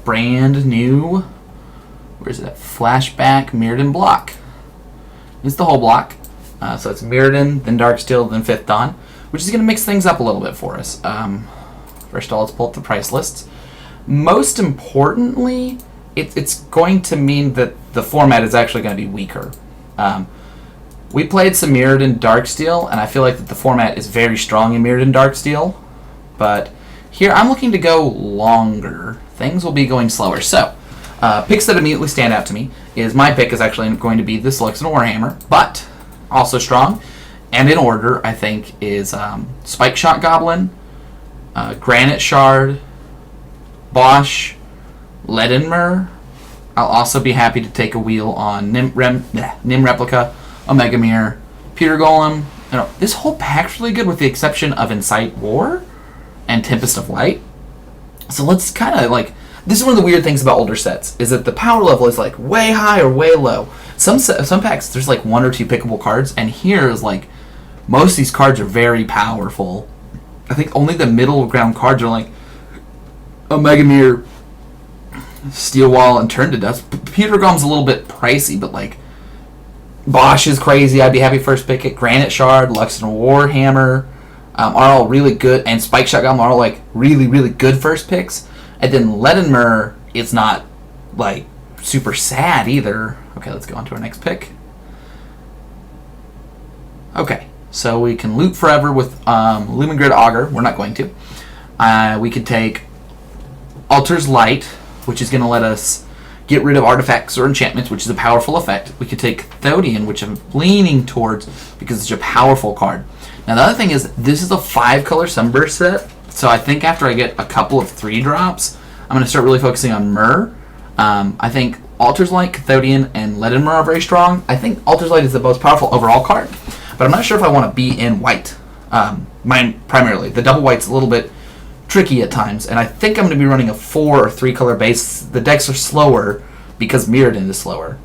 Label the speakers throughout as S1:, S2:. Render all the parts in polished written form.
S1: brand new, where is it at? Flashback Mirrodin block. It's the whole block. So it's Mirrodin, then Darksteel, then Fifth Dawn, which is going to mix things up a little bit for us. First of all, let's pull up the price lists. Most importantly, it's going to mean that the format is actually going to be weaker. We played some Mirrodin Darksteel, and I feel like that the format is very strong in Mirrodin Darksteel. But here, I'm looking to go longer. Things will be going slower. So, picks that immediately stand out to me is my pick is actually going to be this Luxon Warhammer, but also strong. And in order, I think, is Spike Shot Goblin, Granite Shard, Bosch, Leadenmer. I'll also be happy to take a wheel on Nim Replica, Omega Mirror, Peter Golem. This whole pack's really good with the exception of Incite War and Tempest of Light. So let's kind of like... This is one of the weird things about older sets, is that the power level is like way high or way low. Some packs, there's like 1 or 2 pickable cards, and here is like most of these cards are very powerful. I think only the middle ground cards are like Omega Mirror, Steel Wall, and Turn to Dust. Peter Golem's a little bit pricey, but like Bosch is crazy. I'd be happy first pick it. Granite Shard, Luxon Warhammer are all really good, and Spike Shot Goblin are all like really, really good first picks. And then Leadenmer is not like super sad either. Okay, let's go on to our next pick. Okay, so we can loot forever with Lumen Grid Augur. We're not going to. We could take Altar's Light, which is going to let us get rid of artifacts or enchantments, which is a powerful effect. We could take Thodian, which I'm leaning towards because it's a powerful card. Now, the other thing is, this is a 5-color Sunburst set, so I think after I get a couple of 3-drops, I'm going to start really focusing on Myr. I think Altar's Light, Cathodian, and Leadenmer are very strong. I think Altar's Light is the most powerful overall card, but I'm not sure if I want to be in white. Mine primarily. The double white's a little bit tricky at times, and I think I'm going to be running a 4 or 3-color base. The decks are slower because Mirrodin is slower.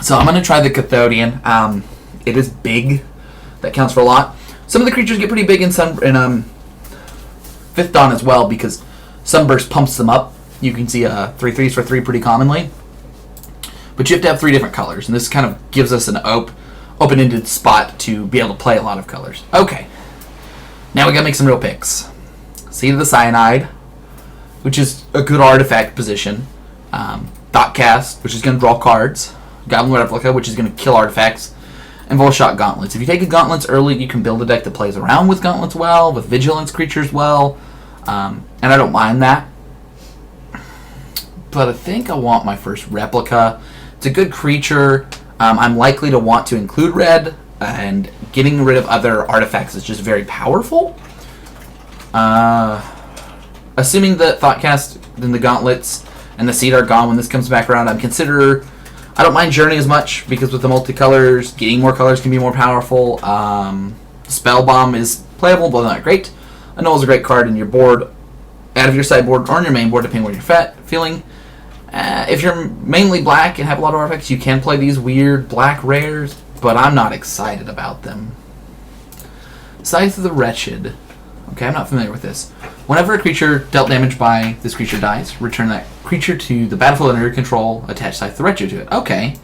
S1: So I'm going to try the Cathodian. It is big. That counts for a lot. Some of the creatures get pretty big in Fifth Dawn as well because Sunburst pumps them up. You can see 3/3s for 3 pretty commonly. But you have to have 3 different colors, and this kind of gives us an open-ended spot to be able to play a lot of colors. Okay. Now we gotta make some real picks. Seed of the Cyanide, which is a good artifact position. Thoughtcast, which is gonna draw cards. Goblin Replica, which is gonna kill artifacts. And Volshot Gauntlets. If you take a Gauntlets early, you can build a deck that plays around with Gauntlets well, with Vigilance creatures well, and I don't mind that. But I think I want my first Replica. It's a good creature. I'm likely to want to include red, and getting rid of other artifacts is just very powerful. Assuming that Thoughtcast, then the Gauntlets, and the Seed are gone when this comes back around, I don't mind Journey as much, because with the multicolors, getting more colors can be more powerful. Spell Bomb is playable, but not great. Annul is a great card in your board, out of your sideboard, or on your main board, depending on where you're feeling. If you're mainly black and have a lot of artifacts, you can play these weird black rares, but I'm not excited about them. Scythe of the Wretched. Okay, I'm not familiar with this. Whenever a creature dealt damage by this creature dies, return that creature to the battlefield under your control, attach Scythe of the Wretched to it. Okay.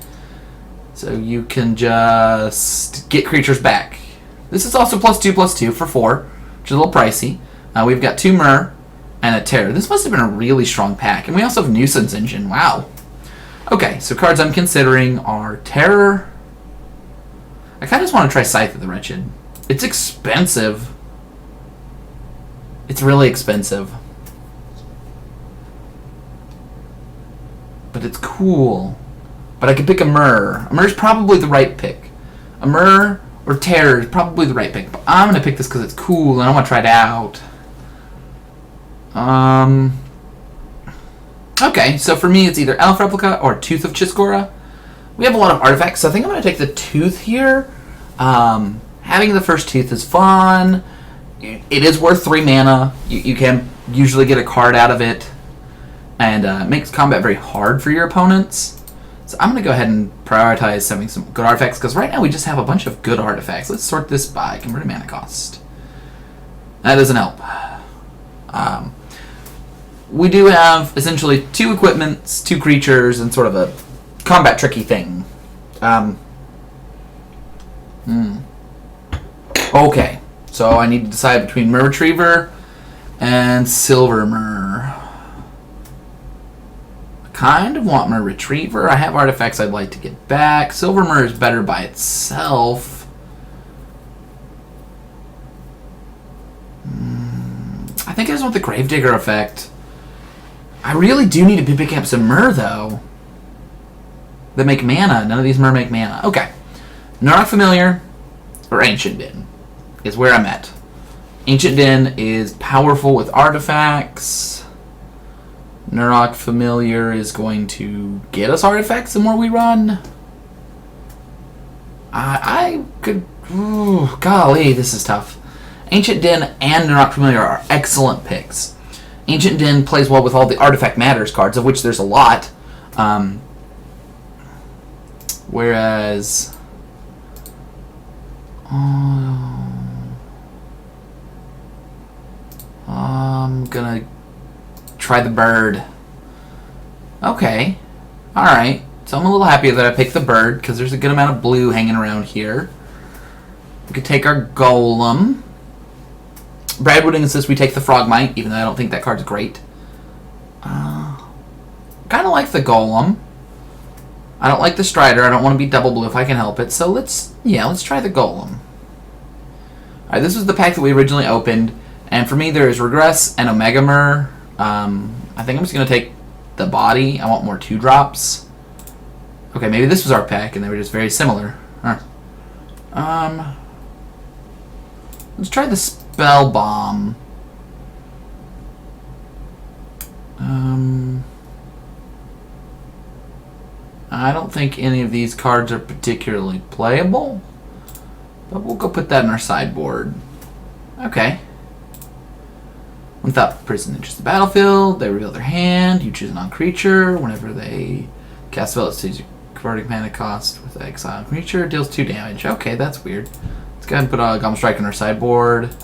S1: So you can just get creatures back. This is also +2/+2 for 4, which is a little pricey. We've got 2 Myr and a Terror. This must have been a really strong pack. And we also have Nuisance Engine. Wow. Okay, so cards I'm considering are Terror. I kind of just want to try Scythe of the Wretched. It's expensive. It's really expensive. But it's cool. But I could pick a Myr. A Myr's probably the right pick. A Myr or Terror is probably the right pick. But I'm going to pick this because it's cool and I want to try it out. Okay, so for me it's either Elf Replica or Tooth of Chiskora. We have a lot of artifacts, so I think I'm going to take the Tooth here. Having the first Tooth is fun. It is worth 3 mana. You can usually get a card out of it. And it makes combat very hard for your opponents. So I'm going to go ahead and prioritize having some good artifacts, because right now we just have a bunch of good artifacts. Let's sort this by converted mana cost. That doesn't help. we do have essentially 2 equipments, 2 creatures, and sort of a combat tricky thing. Okay, so I need to decide between Mer Retriever and Silver Mer. I kind of want Mer Retriever. I have artifacts I'd like to get back. Silver Mer is better by itself. I think I just want the Gravedigger effect. I really do need to be picking up some Mer, though. That make mana. None of these Mer make mana. Okay. Narok Familiar or Ancient Din is where I'm at. Ancient Din is powerful with artifacts. Narok Familiar is going to get us artifacts the more we run. I could... Ooh, golly, this is tough. Ancient Din and Narok Familiar are excellent picks. Ancient Din plays well with all the Artifact Matters cards, of which there's a lot. Whereas... I'm gonna try the bird. Okay. Alright. So I'm a little happy that I picked the bird, because there's a good amount of blue hanging around here. We could take our Golem. Brad Wooding insists we take the Frogmite, even though I don't think that card's great. Kind of like the Golem. I don't like the Strider. I don't want to be double blue if I can help it. So let's try the Golem. Alright, this was the pack that we originally opened. And for me, there is Regress and Omega Mer. I think I'm just going to take the body. I want more 2-drops. Okay, maybe this was our pack and they were just very similar. Let's try the Spell Bomb. I don't think any of these cards are particularly playable, but we'll go put that in our sideboard. Okay. Without person enters the battlefield, they reveal their hand. You choose a non-creature. Whenever they cast spell, it sees your converting mana cost with the exile creature. Deals 2 damage. Okay, that's weird. Let's go ahead and put a Goblin Strike on our sideboard.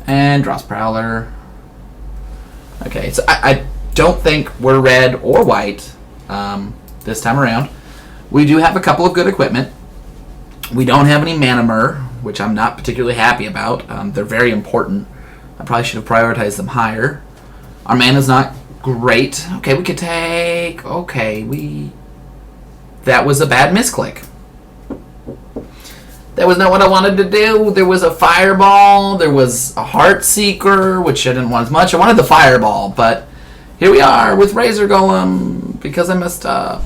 S1: And Dross Prowler. Okay, so I don't think we're red or white this time around. We do have a couple of good equipment. We don't have any Mana Mer, which I'm not particularly happy about. They're very important. I probably should have prioritized them higher. Our mana's not great. Okay, we could take... Okay, that was a bad misclick. That was not what I wanted to do. There was a Fireball. There was a Heartseeker, which I didn't want as much. I wanted the Fireball, but here we are with Razor Golem because I messed up.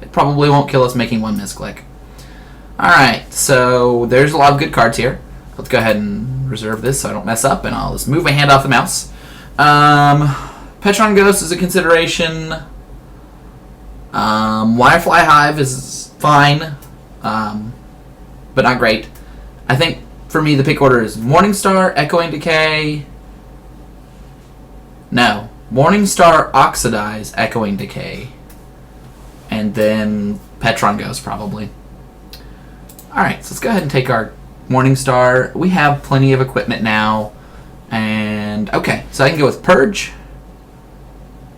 S1: It probably won't kill us making one misclick. Alright, so there's a lot of good cards here. Let's go ahead and reserve this so I don't mess up, and I'll just move my hand off the mouse. Petron Ghost is a consideration. Wirefly Hive is fine, but not great. I think, for me, the pick order is Morningstar, Echoing Decay. No. Morningstar, Oxidize, Echoing Decay. And then Petron Ghost, probably. Alright, so let's go ahead and take our Morningstar. We have plenty of equipment now. And, okay, so I can go with Purge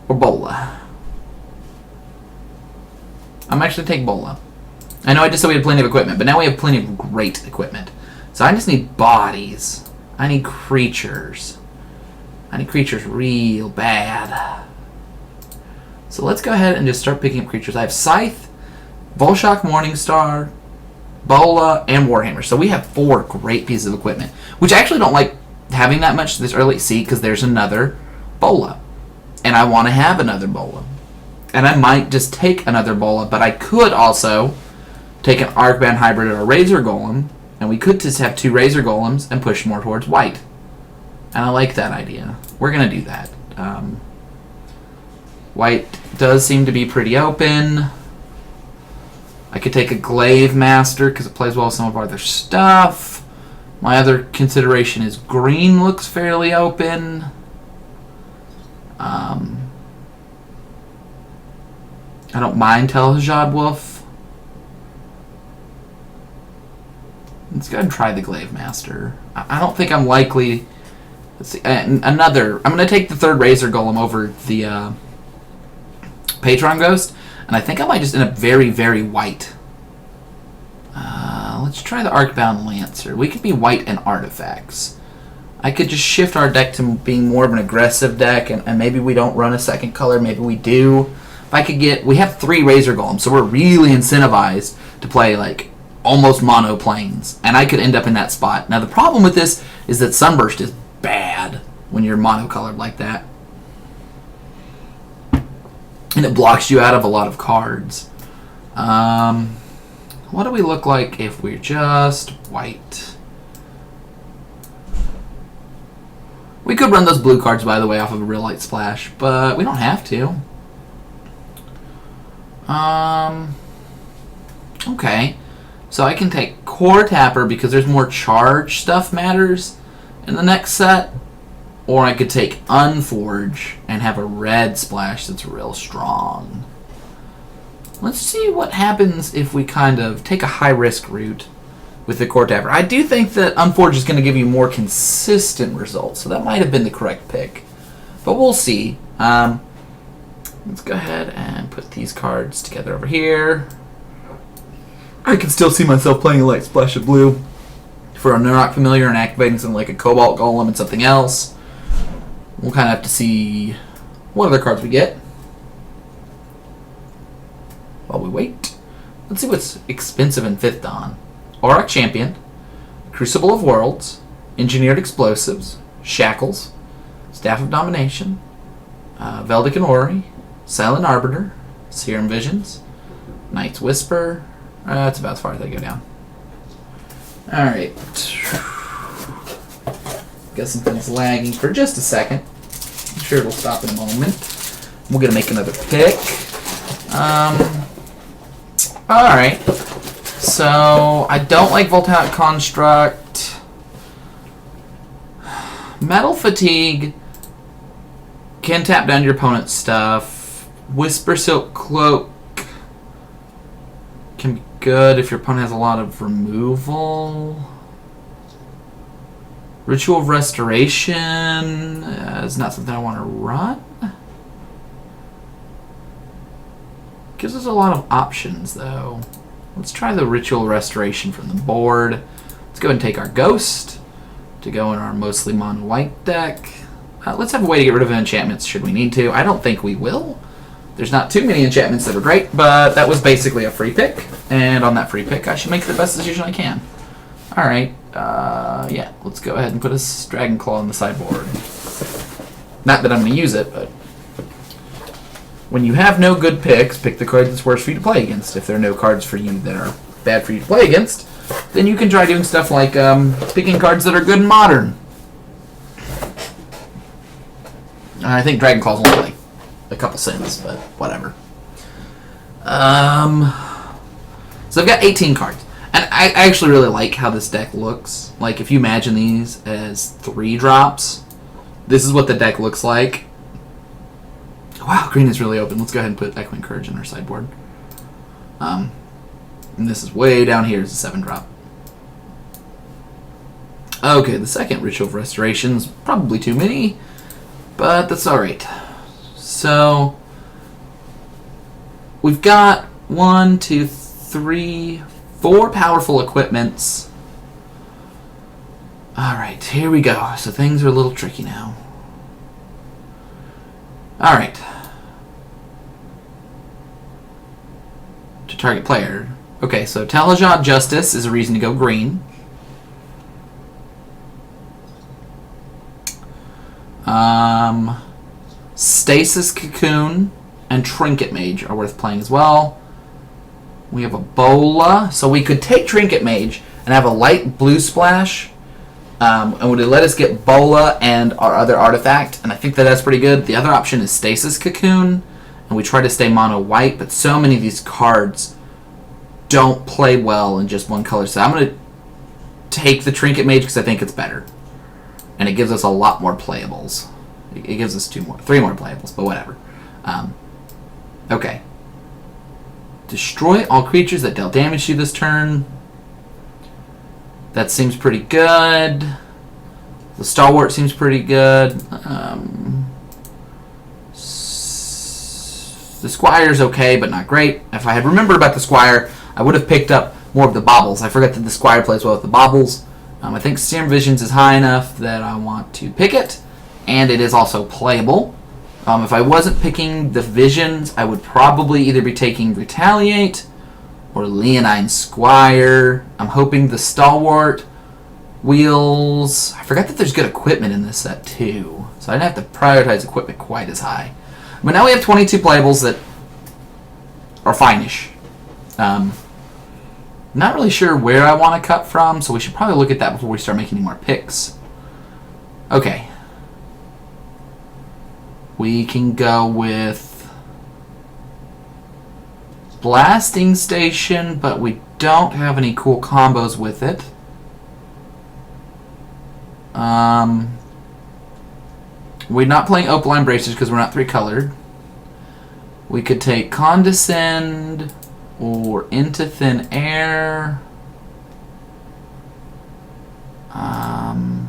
S1: or Bola. I'm actually going to take Bola. I know I just said we had plenty of equipment, but now we have plenty of great equipment. So I just need bodies. I need creatures. I need creatures real bad. So let's go ahead and just start picking up creatures. I have Scythe, Volshock Morningstar, Bola, and Warhammer. So we have 4 great pieces of equipment, which I actually don't like having that much this early. See, because there's another Bola. And I want to have another Bola. And I might just take another Bola, but I could also take an Arcbound Hybrid or a Razor Golem, and we could just have 2 Razor Golems and push more towards white. And I like that idea. We're going to do that. White does seem to be pretty open. I could take a Glaive Master because it plays well with some of our other stuff. My other consideration is green looks fairly open. I don't mind Tel'Hajad Wolf. Let's go ahead and try the Glaive Master. I don't think I'm likely Let's see. And another. I'm going to take the third Razor Golem over the Patron Ghost, and I think I might just end up very, very white. Let's try the Arcbound Lancer. We could be white and artifacts. I could just shift our deck to being more of an aggressive deck, and maybe we don't run a second color. Maybe we do. If I could get... We have 3 Razor Golems, so we're really incentivized to play, like, almost mono planes. And I could end up in that spot. Now, the problem with this is that Sunburst is bad when you're monocolored like that. And it blocks you out of a lot of cards. What do we look like if we're just white? We could run those blue cards, by the way, off of a Real Light Splash, but we don't have to. Okay. So I can take Core Tapper because there's more charge stuff matters in the next set. Or I could take Unforge and have a red splash that's real strong. Let's see what happens if we kind of take a high-risk route with the Core Tapper. I do think that Unforge is going to give you more consistent results, so that might have been the correct pick. But we'll see. Let's go ahead and put these cards together over here. I can still see myself playing a Light Splash of blue for a Nurok Familiar and activating something like a Cobalt Golem and something else. We'll kind of have to see what other cards we get while we wait. Let's see what's expensive in 5th Dawn. Auroch Champion, Crucible of Worlds, Engineered Explosives, Shackles, Staff of Domination, Veldic Ori, Silent Arbiter, Serum Visions, Night's Whisper. That's about as far as I go down. Alright. Guess something's lagging for just a second. I'm sure it'll stop in a moment. We're going to make another pick. Alright. So, I don't like Voltaic Construct. Metal Fatigue can tap down your opponent's stuff. Whisper Silk Cloak can be good if your opponent has a lot of removal. Ritual of Restoration is not something I want to run. Gives us a lot of options, though. Let's try the Ritual Restoration from the board. Let's go ahead and take our Ghost to go in our mostly mono-white deck. Let's have a way to get rid of enchantments should we need to. I don't think we will. There's not too many enchantments that are great, but that was basically a free pick. And on that free pick, I should make the best decision I can. Alright, yeah, let's go ahead and put a Dragon Claw on the sideboard. Not that I'm going to use it, but when you have no good picks, pick the card that's worse for you to play against. If there are no cards for you that are bad for you to play against, then you can try doing stuff like picking cards that are good in Modern. I think Dragon Claw's only like a couple cents, but whatever. So I've got 18 cards. And I actually really like how this deck looks. Like, if you imagine these as 3-drops, this is what the deck looks like. Wow, green is really open. Let's go ahead and put Echoing Courage in our sideboard. And this is way down here is a 7-drop. Okay, the second Ritual of Restoration is probably too many, but that's alright. So, we've got 1, 2, 3, 4 powerful equipments. Alright, here we go. So things are a little tricky now. Alright. To target player. Okay, so Talajah Justice is a reason to go green. Stasis Cocoon and Trinket Mage are worth playing as well. We have a Bola, so we could take Trinket Mage and have a light blue splash, and would it let us get Bola and our other artifact, and I think that that's pretty good. The other option is Stasis Cocoon, and we try to stay mono white, but so many of these cards don't play well in just one color, so I'm going to take the Trinket Mage because I think it's better, and it gives us a lot more playables. It gives us 3 more playables, but whatever. Okay. Destroy all creatures that dealt damage to you this turn. That seems pretty good. The Stalwart seems pretty good. The Squire's okay, but not great. If I had remembered about the Squire, I would have picked up more of the baubles. I forget that the Squire plays well with the baubles. I think Serum Visions is high enough that I want to pick it, and it is also playable. If I wasn't picking the Visions, I would probably either be taking Retaliate or Leonine Squire. I'm hoping the Stalwart wheels. I forgot that there's good equipment in this set too, so I didn't have to prioritize equipment quite as high. But now we have 22 playables that are fine-ish. Not really sure where I want to cut from, so we should probably look at that before we start making any more picks. Okay. We can go with Blasting Station, but we don't have any cool combos with it. We're not playing Opaline Bracers because we're not 3-colored. We could take Condescend or Into Thin Air. Or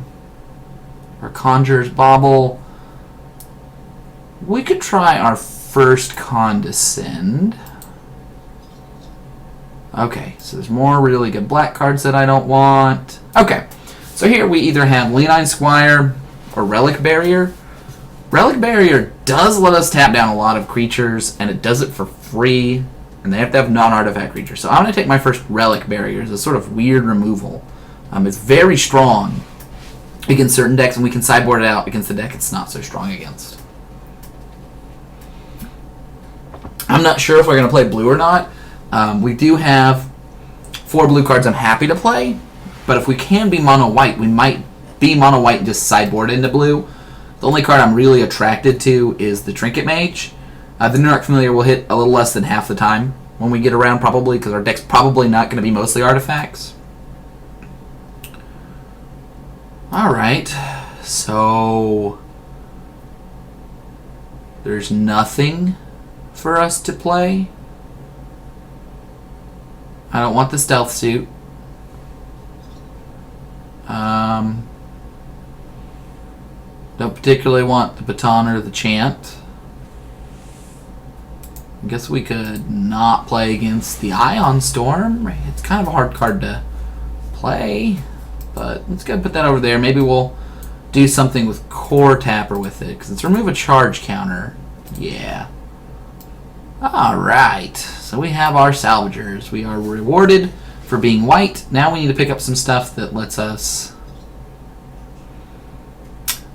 S1: Conjurer's Bauble. We could try our first Condescend. Okay, so there's more really good black cards that I don't want. Okay, so here we either have Leonine Squire or Relic Barrier. Relic Barrier does let us tap down a lot of creatures, and it does it for free, and they have to have non-artifact creatures. So I'm going to take my first Relic Barrier as a sort of weird removal. It's very strong against certain decks, and we can sideboard it out against the deck it's not so strong against. I'm not sure if we're going to play blue or not. We do have 4 blue cards I'm happy to play, but if we can be mono-white, we might be mono-white and just sideboard into blue. The only card I'm really attracted to is the Trinket Mage. The Nurarch Familiar will hit a little less than half the time when we get around, probably, because our deck's probably not going to be mostly artifacts. Alright, so there's nothing for us to play. I don't want the Stealth Suit. Don't particularly want the Baton or the Chant. I guess we could not play against the Ion Storm. It's kind of a hard card to play, but let's go put that over there. Maybe we'll do something with Core Tapper with it, because it's remove a charge counter. Yeah. Alright, so we have our Salvagers. We are rewarded for being white. Now we need to pick up some stuff that lets us...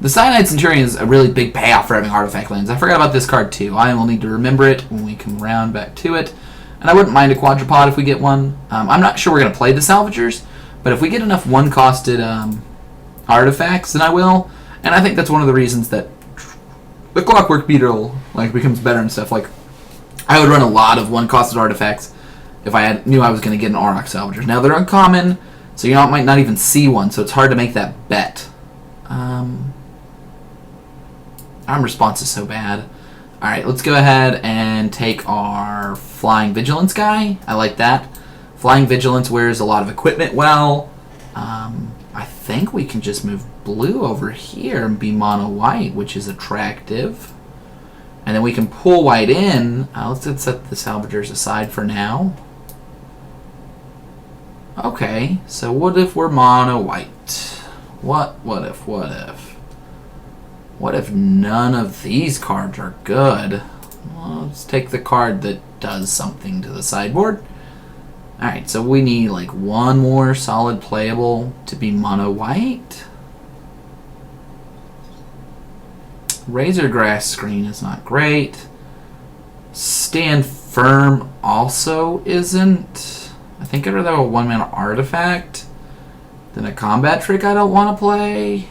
S1: The Cyanide Centurion is a really big payoff for having artifact lands. I forgot about this card too. I will need to remember it when we come around back to it. And I wouldn't mind a Quadrupod if we get one. I'm not sure we're going to play the Salvagers, but if we get enough one-costed artifacts, then I will. And I think that's one of the reasons that the Clockwork Beetle becomes better and stuff. I would run a lot of one-costed artifacts if I knew I was going to get an Auroch Salvagers. Now, they're uncommon, so you might not even see one, so it's hard to make that bet. Arm response is so bad. Alright, let's go ahead and take our Flying Vigilance guy. I like that. Flying Vigilance wears a lot of equipment well. I think we can just move blue over here and be mono-white, which is attractive. And then we can pull white in. Let's set the Salvagers aside for now. Okay, so what if we're mono-white? What if? What if none of these cards are good? Well, let's take the card that does something to the sideboard. Alright, so we need one more solid playable to be mono-white. Razorgrass Screen is not great. Stand Firm also isn't. I think I'd rather have a 1-mana artifact than a combat trick I don't want to play.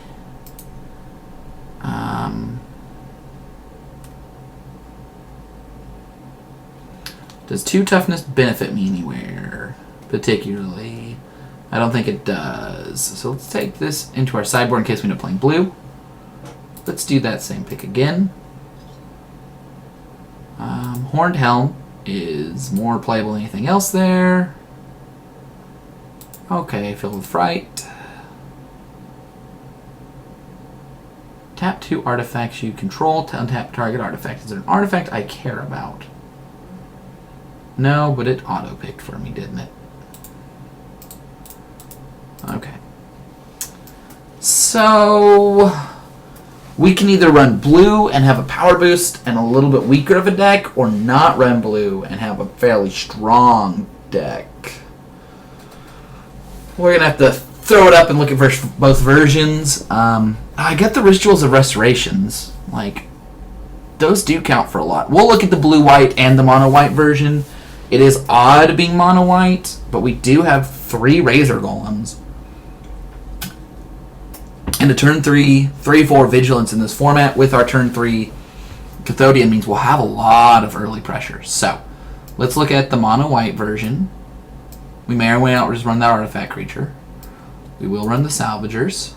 S1: Does 2 toughness benefit me anywhere, particularly? I don't think it does. So let's take this into our sideboard in case we end up playing blue. Let's do that same pick again. Horned Helm is more playable than anything else there. Okay, Filled with Fright. Tap 2 artifacts you control to untap target artifact. Is it an artifact I care about? No, but it auto-picked for me, didn't it? Okay. So we can either run blue and have a power boost and a little bit weaker of a deck, or not run blue and have a fairly strong deck. We're going to have to throw it up and look at both versions. I get the Rituals of Restorations. Like, those do count for a lot. We'll look at the blue-white and the mono-white version. It is odd being mono-white, but we do have 3 Razor Golems. And a turn 3, 3/4 Vigilance in this format with our turn 3 Cathodian means we'll have a lot of early pressure. So, let's look at the mono-white version. We may or may not just run that artifact creature. We will run the Salvagers.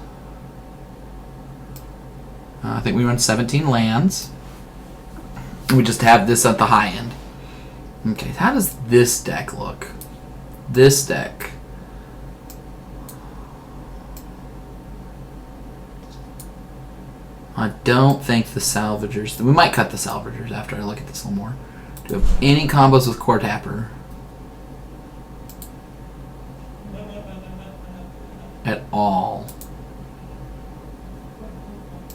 S1: I think we run 17 lands. We just have this at the high end. Okay, how does this deck look? This deck. I don't think the Salvagers... We might cut the Salvagers after I look at this a little more. Do we have any combos with Core Tapper? At all.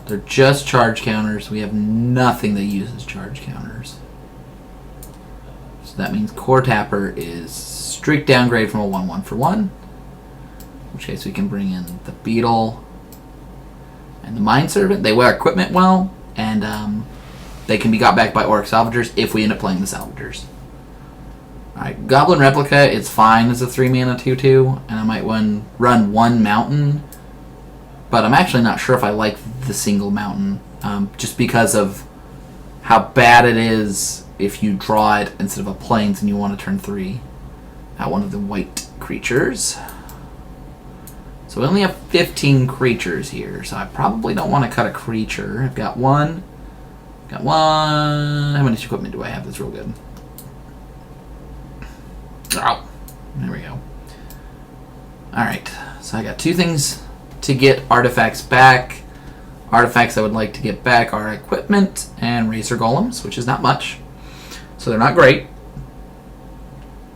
S1: They're just charge counters. We have nothing that uses charge counters. So that means Core Tapper is strict downgrade from a 1/1 for 1. In which case we can bring in the Beetle and the Mind Servant. They wear equipment well, and they can be got back by Auric Salvagers if we end up playing the Salvagers. Alright, Goblin Replica is fine as a 3-mana 2/2, and I might run 1 Mountain, but I'm actually not sure if I like the single Mountain, just because of how bad it is if you draw it instead of a Plains and you want to turn 3 at one of the white creatures. So we only have 15 creatures here, so I probably don't want to cut a creature. I've got one. Got one. How much equipment do I have that's real good? Oh, there we go. Alright, so I got 2 things to get artifacts back. Artifacts I would like to get back are equipment and Razor Golems, which is not much. So they're not great.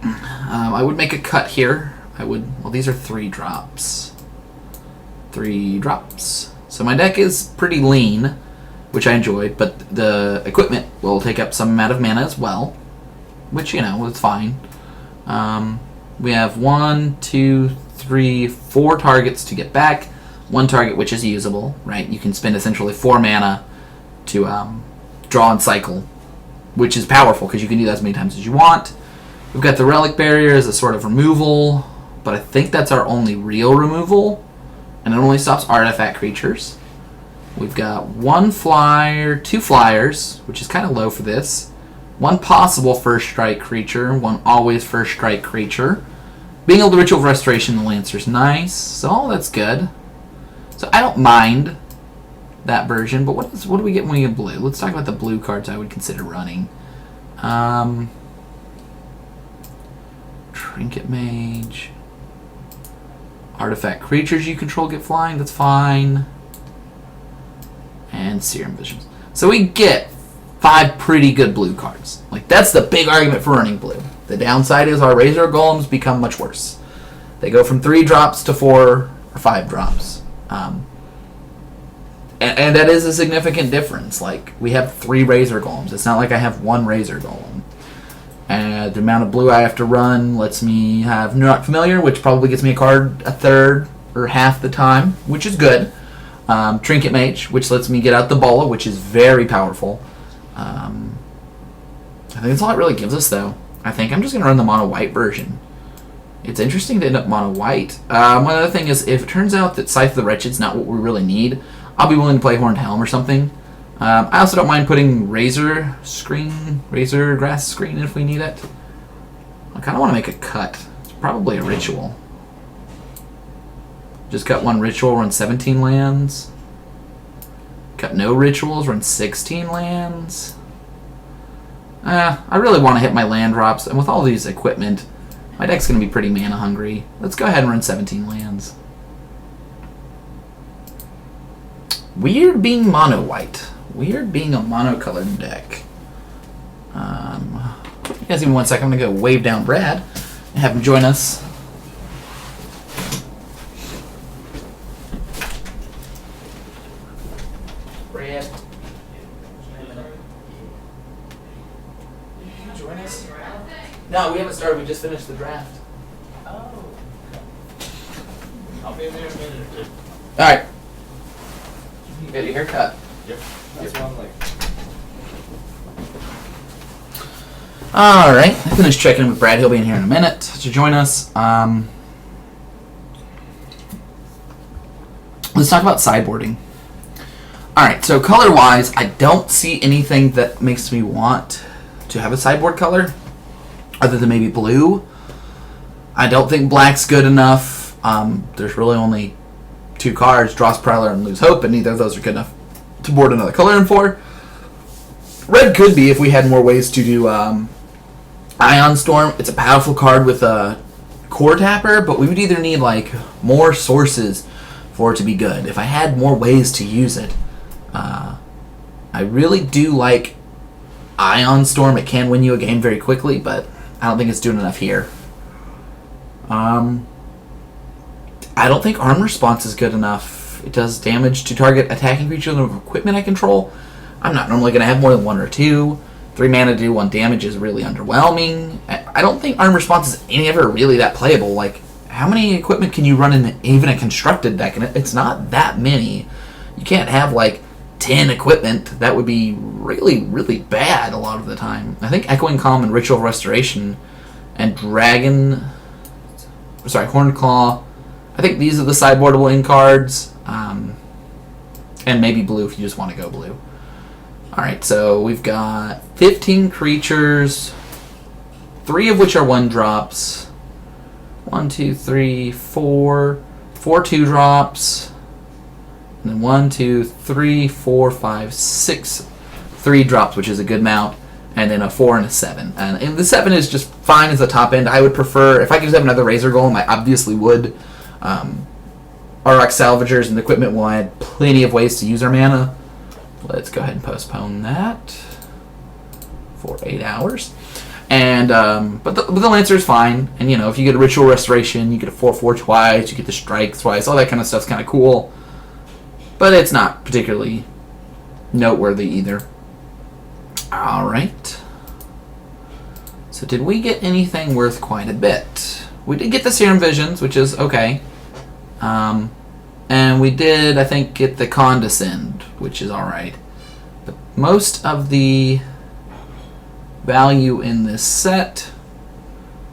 S1: I would make a cut here. Well, these are 3 drops. 3 drops. So my deck is pretty lean, which I enjoy, but the equipment will take up some amount of mana as well, which, you know, is fine. We have 1, 2, 3, 4 targets to get back. 1 target which is usable, right? You can spend essentially 4 mana to draw and cycle, which is powerful because you can do that as many times as you want. We've got the Relic Barrier as a sort of removal, but I think that's our only real removal, and it only stops artifact creatures. We've got 1 flyer, 2 flyers, which is kind of low for this. 1 possible first strike creature, 1 always first strike creature. Being able to Ritual of Restoration the Lancer's nice, so that's good. So I don't mind that version, but what do we get when we get blue? Let's talk about the blue cards I would consider running. Trinket Mage. Artifact creatures you control get flying, that's fine. And Serum Visions. So we get 5 pretty good blue cards. Like, that's the big argument for running blue. The downside is our Razor Golems become much worse. They go from 3 drops to 4 or 5 drops. And that is a significant difference. Like, we have 3 Razor Golems. It's not like I have 1 Razor Golem. And the amount of blue I have to run lets me have Not Familiar, which probably gets me a card a third or half the time, which is good. Trinket Mage, which lets me get out the Bola, which is very powerful. I think that's all it really gives us, though. I think I'm just going to run the mono-white version. It's interesting to end up mono-white. One other thing is, if it turns out that Scythe of the Wretched is not what we really need, I'll be willing to play Horned Helm or something. I also don't mind putting Razor Grass Screen if we need it. I kind of want to make a cut. It's probably a Ritual. Just cut 1 Ritual, run 17 lands. Cut no Rituals, run 16 lands. I really want to hit my land drops, and with all these equipment, my deck's going to be pretty mana hungry. Let's go ahead and run 17 lands. Weird being mono white. Weird being a monocolored deck. You guys give me 1 second. I'm going to go wave down Brad and have him join us. Brad. Can you join us? No, we haven't started. We just finished the draft.
S2: Oh. I'll be in there in a minute or two.
S1: Alright. You got your haircut.
S2: Yep. That's what I'm like.
S1: Alright, I finished checking in with Brad. He'll be in here in a minute to join us. Let's talk about sideboarding. Alright, so color-wise, I don't see anything that makes me want to have a sideboard color other than maybe blue. I don't think black's good enough. There's really only 2 cards, Dross Prowler and Lose Hope, and neither of those are good enough to board another color in for. Red could be if we had more ways to do Ion Storm. It's a powerful card with a core tapper, but we would either need like more sources for it to be good. If I had more ways to use it, I really do like Ion Storm. It can win you a game very quickly, but I don't think it's doing enough here. I don't think Armor Response is good enough. It does damage to target attacking creatures with equipment I control. I'm not normally going to have more than 1 or 2. 3 mana to do 1 damage is really underwhelming. I don't think Armor Response is ever really that playable. Like, how many equipment can you run in even a constructed deck? And it's not that many. You can't have like 10 equipment. That would be really, really bad a lot of the time. I think Echoing Calm and Ritual of Restoration and Horned Claw, I think these are the sideboardable in cards. And maybe blue if you just want to go blue. Alright, so we've got 15 creatures, 3 of which are 1-drops. 1, 2, 3, 4. 4 2-drops. And then 1, 2, 3, 4, 5, 6 3-drops, which is a good amount. And then a 4 and a 7. And the 7 is just fine as the top end. I would prefer, if I could have another Razor Golem, I obviously would. RX Salvagers and the equipment will add plenty of ways to use our mana. Let's go ahead and postpone that for 8 hours. And but the Lancer is fine. And if you get a Ritual Restoration, you get a 4/4 twice, you get the Strike twice, all that kind of stuff's kind of cool. But it's not particularly noteworthy either. All right. So did we get anything worth quite a bit? We did get the Serum Visions, which is okay. And we did, I think, get the Condescend, which is alright. But most of the value in this set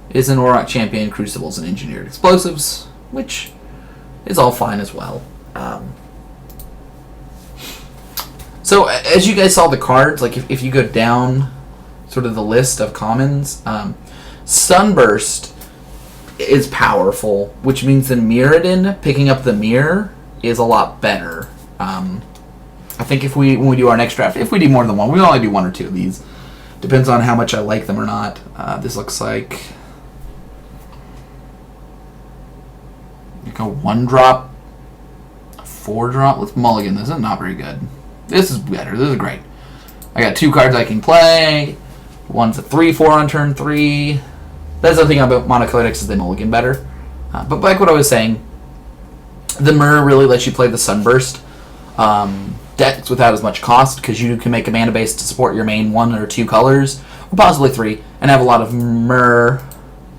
S1: is in Auroch Champion, Crucibles, and Engineered Explosives, which is all fine as well. So as you guys saw the cards, like if you go down sort of the list of commons, Sunburst is powerful, which means in Mirrodin, picking up the mirror is a lot better. I think when we do our next draft, if we do more than one, we only do 1 or 2 of these. Depends on how much I like them or not. This looks like a 1-drop, a 4-drop. Let's mulligan this. This is not very good. This is better. This is great. I got 2 cards I can play. One's a 3/4 on turn 3. That's the thing about monocolored decks is they mulligan better. But like what I was saying, the Mirror really lets you play the Sunburst decks without as much cost, because you can make a mana base to support your main 1 or 2 colors, or possibly 3, and have a lot of Mirror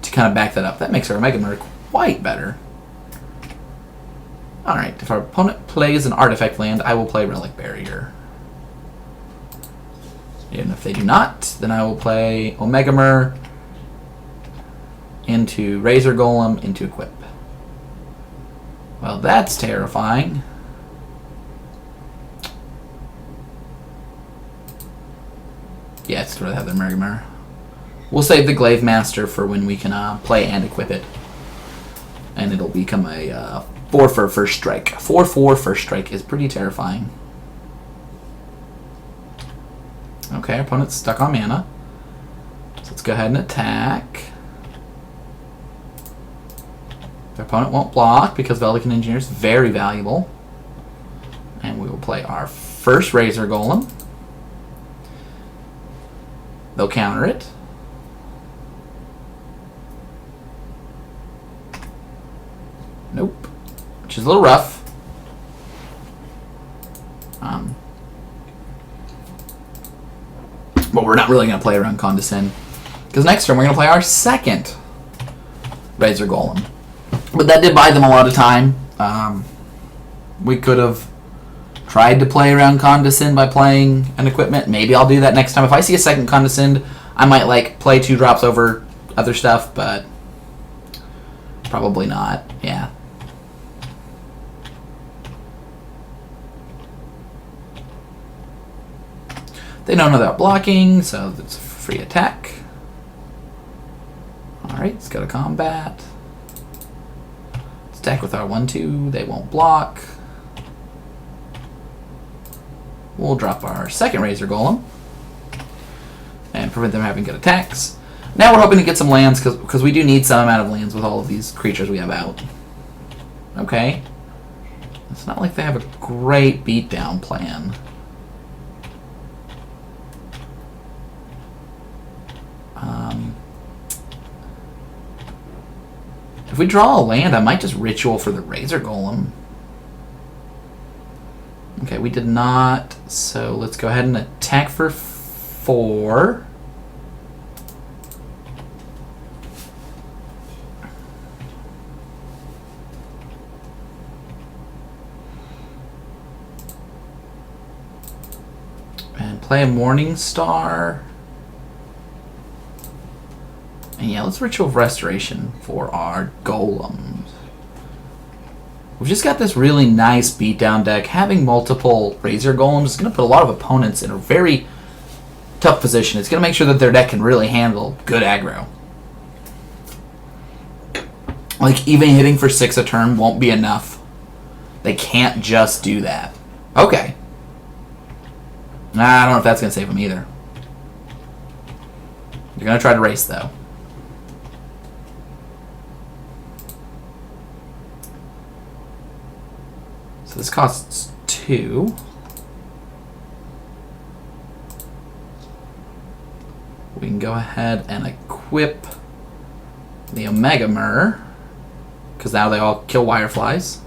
S1: to kind of back that up. That makes our Mega Mirror quite better. Alright, if our opponent plays an artifact land, I will play Relic Barrier. And if they do not, then I will play Omega Mirror into Razor Golem into Equip. Well, that's terrifying. Yeah, it's sort of have the Mega Mirror. We'll save the Glaive Master for when we can play and equip it. And it'll become a 4 for First Strike. 4/4 First Strike is pretty terrifying. Okay, our opponent's stuck on mana. So let's go ahead and attack. The opponent won't block because Veldican Engineer is very valuable. And we will play our first Razor Golem. They'll counter it. Nope. Which is a little rough. But we're not really going to play around Condescend. Because next turn we're going to play our second Razor Golem. But that did buy them a lot of time. We could have tried to play around Condescend by playing an equipment. Maybe I'll do that next time. If I see a second Condescend, I might like play 2 drops over other stuff, but probably not. Yeah. They don't know that blocking, so it's a free attack. Alright, let's go to combat. Let's attack with our 1-2. They won't block. We'll drop our second Razor Golem and prevent them having good attacks. Now we're hoping to get some lands because we do need some amount of lands with all of these creatures we have out. Okay. It's not like they have a great beatdown plan. If we draw a land, I might just ritual for the Razor Golem. Okay, we did not, so let's go ahead and attack for 4. And play a Morning Star. And yeah, let's Ritual of Restoration for our Golems. We've just got this really nice beatdown deck. Having multiple Razor Golems is going to put a lot of opponents in a very tough position. It's going to make sure that their deck can really handle good aggro. Like, even hitting for 6 a turn won't be enough. They can't just do that. Okay. Nah, I don't know if that's going to save them either. They're going to try to race, though. So this costs 2. We can go ahead and equip the Omega Mirror, because now they all kill Wireflies.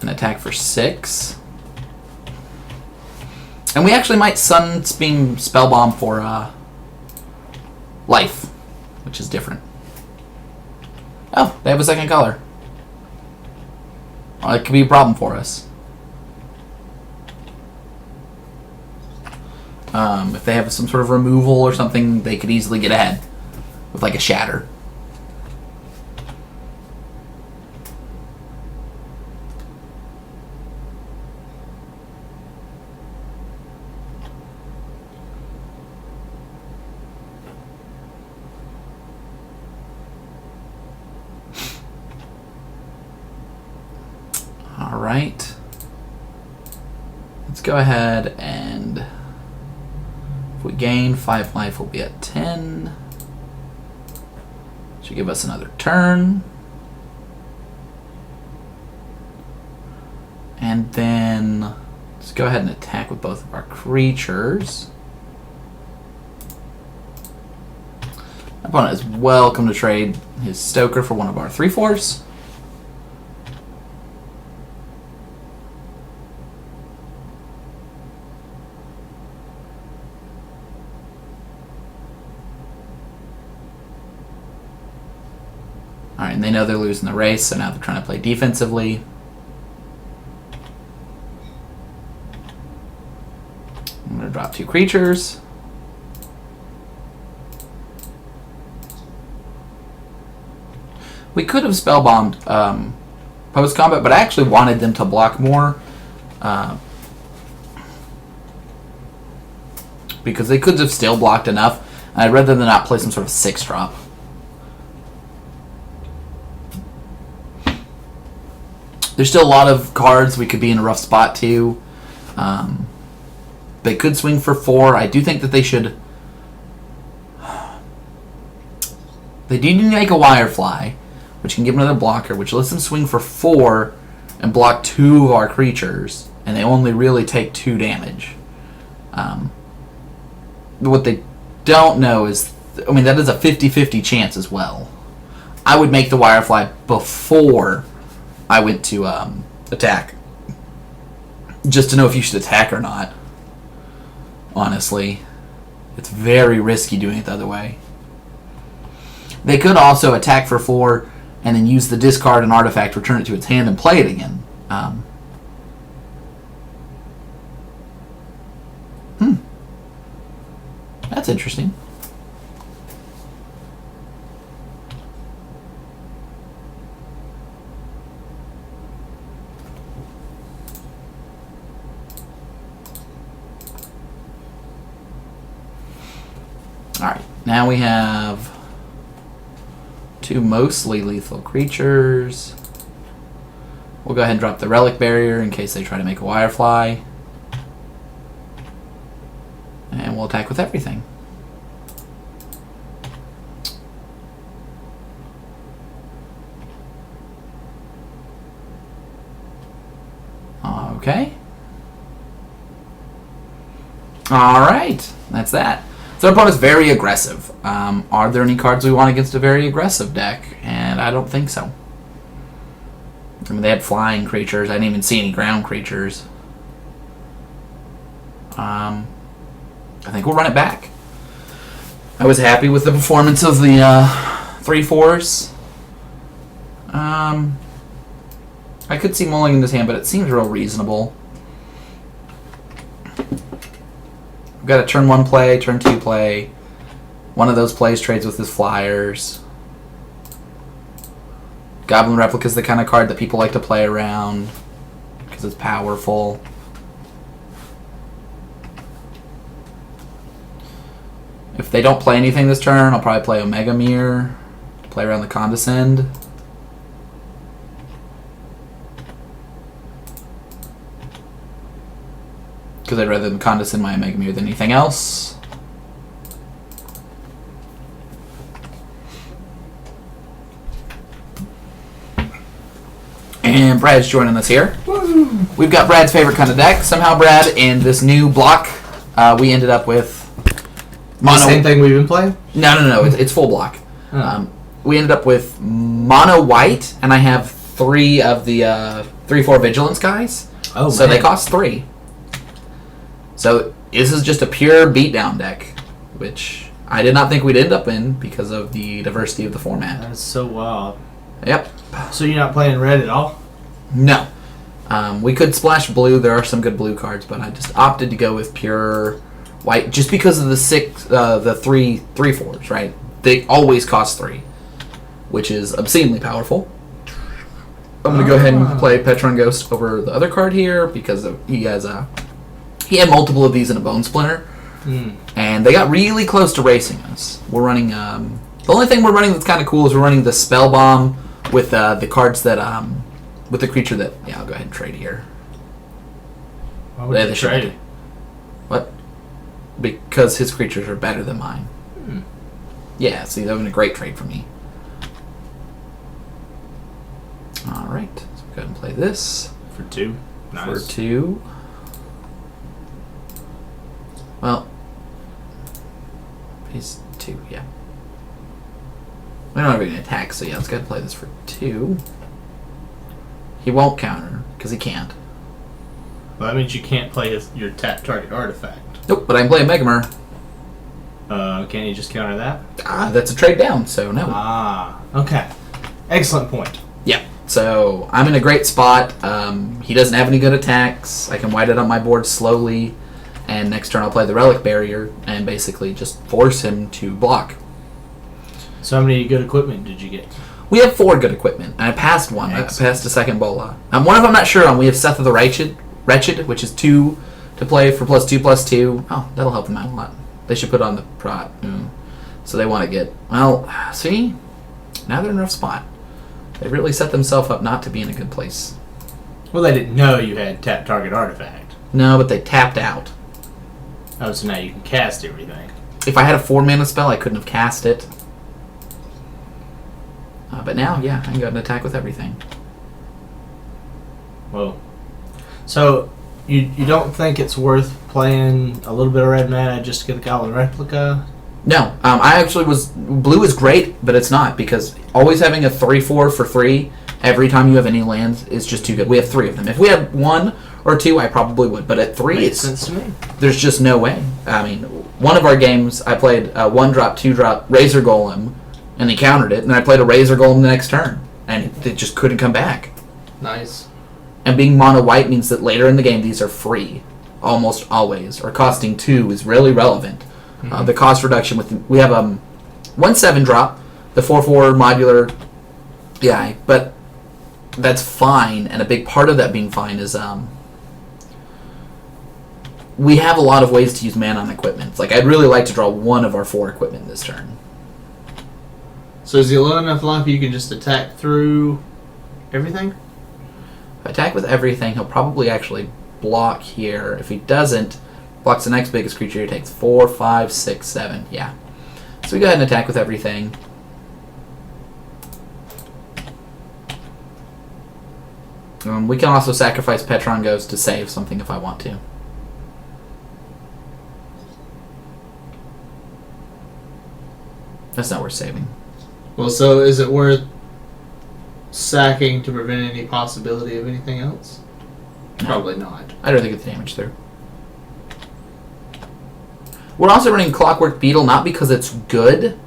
S1: And attack for 6. And we actually might Sunbeam Spellbomb for life, which is different. Oh, they have a second color. Well, it could be a problem for us. If they have some sort of removal or something, they could easily get ahead with like a Shatter. Alright. Let's go ahead and if we gain 5 life, we'll be at 10. Should give us another turn. And then let's go ahead and attack with both of our creatures. Our opponent is welcome to trade his Stoker for one of our 3/4s. Alright, and they know they're losing the race, so now they're trying to play defensively. I'm going to drop 2 creatures. We could have Spellbombed post-combat, but I actually wanted them to block more. Because they could have still blocked enough. And I'd rather than not play some sort of 6-drop. There's still a lot of cards we could be in a rough spot too. They could swing for 4. I do think that they should. They do need to make a Wirefly, which can give another blocker, which lets them swing for 4 and block 2 of our creatures, and they only really take 2 damage. What they don't know is, I mean, that is a 50-50 chance as well. I would make the Wirefly before I went to attack, just to know if you should attack or not. Honestly, it's very risky doing it the other way. They could also attack for 4 and then use the discard an artifact, return it to its hand, and play it again. That's interesting. Alright, now we have 2 mostly lethal creatures. We'll go ahead and drop the Relic Barrier in case they try to make a Wirefly. And we'll attack with everything. Okay. Alright, that's that. So our opponent's very aggressive. Are there any cards we want against a very aggressive deck? And I don't think so. I mean, they had flying creatures. I didn't even see any ground creatures. I think we'll run it back. I was happy with the performance of the 3/4s. I could see mulling in this hand, but it seems real reasonable. We've got a turn 1 play, turn 2 play. One of those plays trades with his flyers. Goblin Replica is the kind of card that people like to play around because it's powerful. If they don't play anything this turn, I'll probably play Omega Mirror to play around the Condescend. Because I'd rather condescend my Omega Mirror than anything else. And Brad's joining us here.
S3: Woo!
S1: We've got Brad's favorite kind of deck. Somehow, Brad, in this new block, we ended up with
S3: The same thing we've been playing?
S1: No. It's full block.
S3: Oh.
S1: We ended up with mono white, and I have 3 of the 3/4 Vigilance guys.
S3: Oh,
S1: so
S3: man.
S1: they cost 3. So this is just a pure beatdown deck, which I did not think we'd end up in because of the diversity of the format.
S3: That's so wild.
S1: Yep.
S3: So you're not playing red at all?
S1: No. We could splash blue. There are some good blue cards, but I just opted to go with pure white just because of the 3/4s, right? They always cost 3, which is obscenely powerful. I'm going to go ahead and play Petron Ghost over the other card here because he had multiple of these in a Bone Splinter, and they got really close to racing us. We're running the only thing we're running that's kind of cool is we're running the Spell Bomb with the cards that with the creature that I'll go ahead and trade here.
S3: Why would you trade it?
S1: What? Because his creatures are better than mine. Yeah, see, that would be a great trade for me. Alright, so go ahead and play this.
S3: For 2? Nice.
S1: For 2. Well, he's 2, yeah. We don't have any attack, so let's go ahead and play this for 2. He won't counter, because he can't.
S3: Well, that means you can't play your tap target artifact.
S1: Nope, but I can play a Mega Mirror.
S3: Can you just counter that?
S1: That's a trade down, so no.
S3: Okay. Excellent point.
S1: Yeah, so I'm in a great spot. He doesn't have any good attacks. I can white it on my board slowly, and next turn I'll play the Relic Barrier and basically just force him to block.
S3: So how many good equipment did you get?
S1: We have 4 good equipment, and I passed one.
S3: Excellent.
S1: I passed a second Bola. One of them I'm not sure on. We have Seth of the Wretched, which is 2 to play for +2/+2. Oh, that'll help them out a lot. They should put on the prot. So they want to get... Well, see? Now they're in a rough spot. They really set themselves up not to be in a good place.
S3: Well, they didn't know you had tap target artifact.
S1: No, but they tapped out.
S3: Oh, so now you can cast everything.
S1: If I had a 4-mana spell, I couldn't have cast it. But now, I can go ahead and attack with everything.
S3: Whoa. So, you don't think it's worth playing a little bit of red mana just to get the Goblin Replica?
S1: No, I actually was... Blue is great, but it's not, because always having a 3/4 for 3 every time you have any lands is just too good. We have 3 of them. If we had 1 or 2, I probably would, but at 3,
S3: Makes sense to me.
S1: there's just no way. I mean, one of our games, I played a 1-drop, 2-drop Razor Golem, and he countered it, and then I played a Razor Golem the next turn, and it just couldn't come back.
S3: Nice.
S1: And being mono white means that later in the game, these are free, almost always, or costing 2 is really relevant. The cost reduction we have 1/7 drop, the 4/4 modular guy, but that's fine. And a big part of that being fine is we have a lot of ways to use mana on equipment. Like I'd really like to draw 1 of our 4 equipment this turn.
S3: So is he low enough life you can just attack through everything?
S1: If I attack with everything, he'll probably actually block here. If he doesn't, blocks the next biggest creature. He takes 4, 5, 6, 7. Yeah. So we go ahead and attack with everything. We can also sacrifice Petron Ghost to save something if I want to. That's not worth saving.
S3: Well, so is it worth sacking to prevent any possibility of anything else?
S1: No.
S3: Probably not.
S1: I don't think it's damage through. We're also running Clockwork Beetle, not because it's good,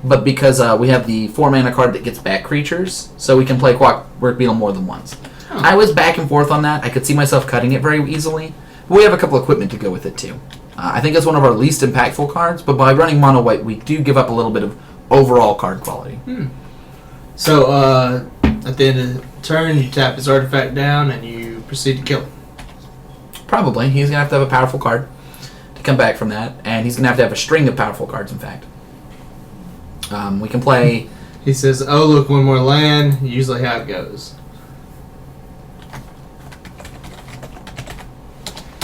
S1: but because we have the 4-mana card that gets back creatures, so we can play Clockwork Beetle more than once.
S3: Huh.
S1: I was back and forth on that. I could see myself cutting it very easily, but we have a couple equipment to go with it too. I think it's one of our least impactful cards, but by running mono white, we do give up a little bit of overall card quality.
S3: So, at the end of the turn, you tap his artifact down and you proceed to kill him.
S1: Probably. He's going to have a powerful card to come back from that, and he's going to have a string of powerful cards, in fact. We can play...
S3: He says, oh, look, one more land. Usually how it goes.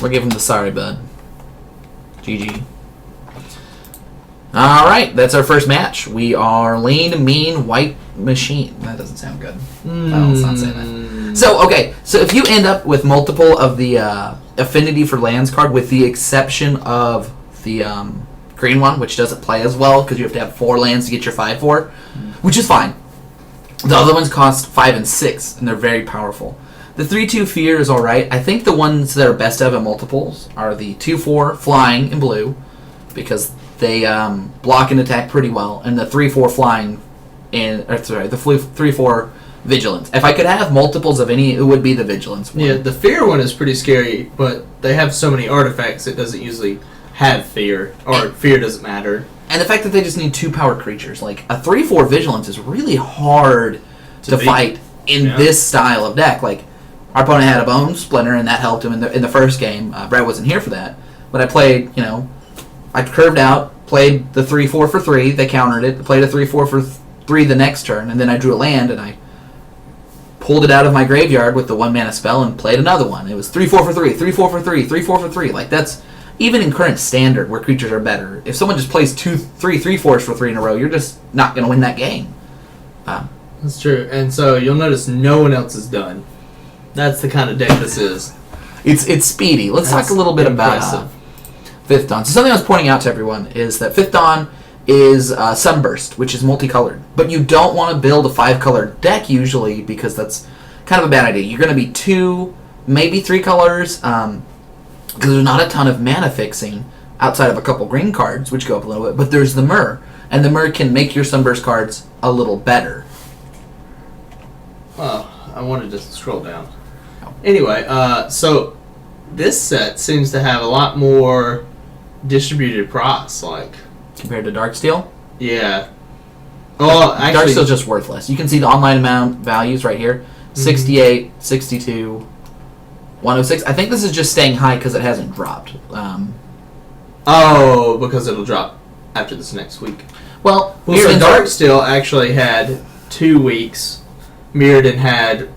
S1: We'll give him the sorry, bud. GG. Alright, that's our first match. We are Lean, Mean, White Machine. That doesn't sound good. No, let's not say that. So, okay, so if you end up with multiple of the Affinity for Lands card, with the exception of the green one, which doesn't play as well because you have to have 4 lands to get your 5/4, which is fine. The other ones cost 5 and 6, and they're very powerful. The 3/2 Fear is alright. I think the ones that are best of at multiples are the 2/4 Flying in blue, because they block and attack pretty well, and the 3/4 Flying the 3/4 Vigilance. If I could have multiples of any, it would be the Vigilance one.
S3: Yeah, the Fear one is pretty scary, but they have so many artifacts it doesn't usually have Fear, or Fear doesn't matter.
S1: And the fact that they just need 2 power creatures. Like, a 3/4 Vigilance is really hard to fight in this style of deck. Like, our opponent had a Bone Splinter, and that helped him in the first game. Brad wasn't here for that. But I played, I curved out, played the 3/4 for 3, they countered it, played a 3/4 for 3 the next turn, and then I drew a land, and I pulled it out of my graveyard with the 1-mana spell and played another one. It was 3/4 for 3, 3/4 for 3, 3/4 for 3. Like, that's... Even in current standard, where creatures are better, if someone just plays 3 3/4s for 3 in a row, you're just not going to win that game.
S3: That's true. And so you'll notice no one else is done. That's the kind of deck this is.
S1: It's speedy. Let's talk a little bit about 5th Dawn. So something I was pointing out to everyone is that 5th Dawn is Sunburst, which is multicolored. But you don't want to build a 5-color deck usually, because that's kind of a bad idea. You're going to be 2, maybe 3 colors, because there's not a ton of mana fixing outside of a couple green cards, which go up a little bit. But there's the Myr, and the Myr can make your Sunburst cards a little better.
S3: Oh, I wanted to scroll down. Anyway, so this set seems to have a lot more distributed price, like...
S1: Compared to Darksteel?
S3: Yeah. Oh, actually...
S1: Darksteel's just worthless. You can see the online amount values right here. 68, 62... 106. I think this is just staying high because it hasn't dropped.
S3: Oh, because it'll drop after this next week.
S1: Well,
S3: so Darksteel actually had 2 weeks. Mirrodin had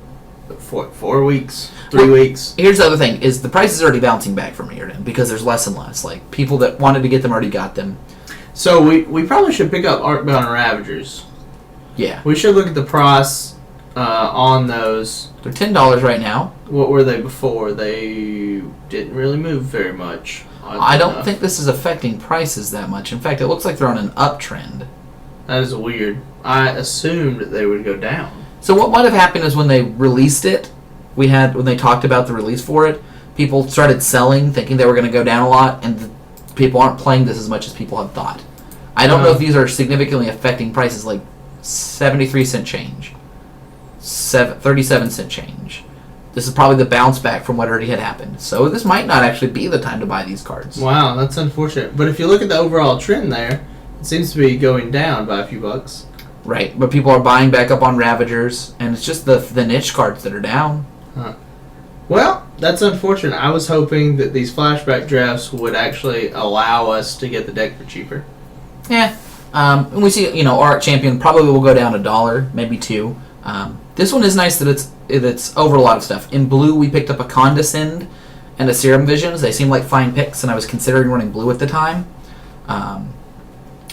S3: 4 weeks, 3 weeks.
S1: Here's the other thing: is the price is already bouncing back for Mirrodin because there's less and less. Like, people that wanted to get them already got them.
S3: So we probably should pick up Arcbound Ravagers.
S1: Yeah.
S3: We should look at the price on those.
S1: They're $10 right now.
S3: What were they before? They didn't really move very much.
S1: I don't think this is affecting prices that much. In fact, it looks like they're on an uptrend.
S3: That is weird. I assumed that they would go down.
S1: So what might have happened is when they released it, when they talked about the release for it, people started selling, thinking they were going to go down a lot, and people aren't playing this as much as people had thought. I don't know if these are significantly affecting prices, like 73-cent change, 37-cent change. This is probably the bounce back from what already had happened. So this might not actually be the time to buy these cards.
S3: Wow, that's unfortunate. But if you look at the overall trend there, it seems to be going down by a few bucks.
S1: Right, but people are buying back up on Ravagers, and it's just the niche cards that are down.
S3: Huh. Well, that's unfortunate. I was hoping that these flashback drafts would actually allow us to get the deck for cheaper.
S1: Yeah. And we see, Arc Champion probably will go down $1, maybe $2. This one is nice that it's over a lot of stuff. In blue, we picked up a Condescend and a Serum Visions. They seem like fine picks, and I was considering running blue at the time.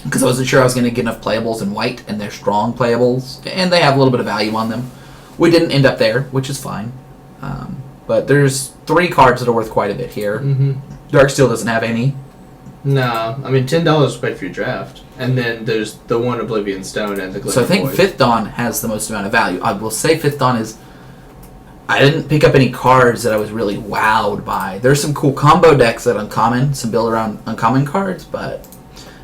S1: Because I wasn't sure I was going to get enough playables in white, and they're strong playables, and they have a little bit of value on them. We didn't end up there, which is fine. But there's 3 cards that are worth quite a bit here.
S3: Mm-hmm.
S1: Darksteel doesn't have any.
S3: No, I mean $10 paid for your draft, and then there's the one Oblivion Stone and the Glitter
S1: So I think
S3: Void.
S1: Fifth Dawn has the most amount of value. I will say Fifth Dawn is... I didn't pick up any cards that I was really wowed by. There's some cool combo decks that uncommon, some build around uncommon cards, but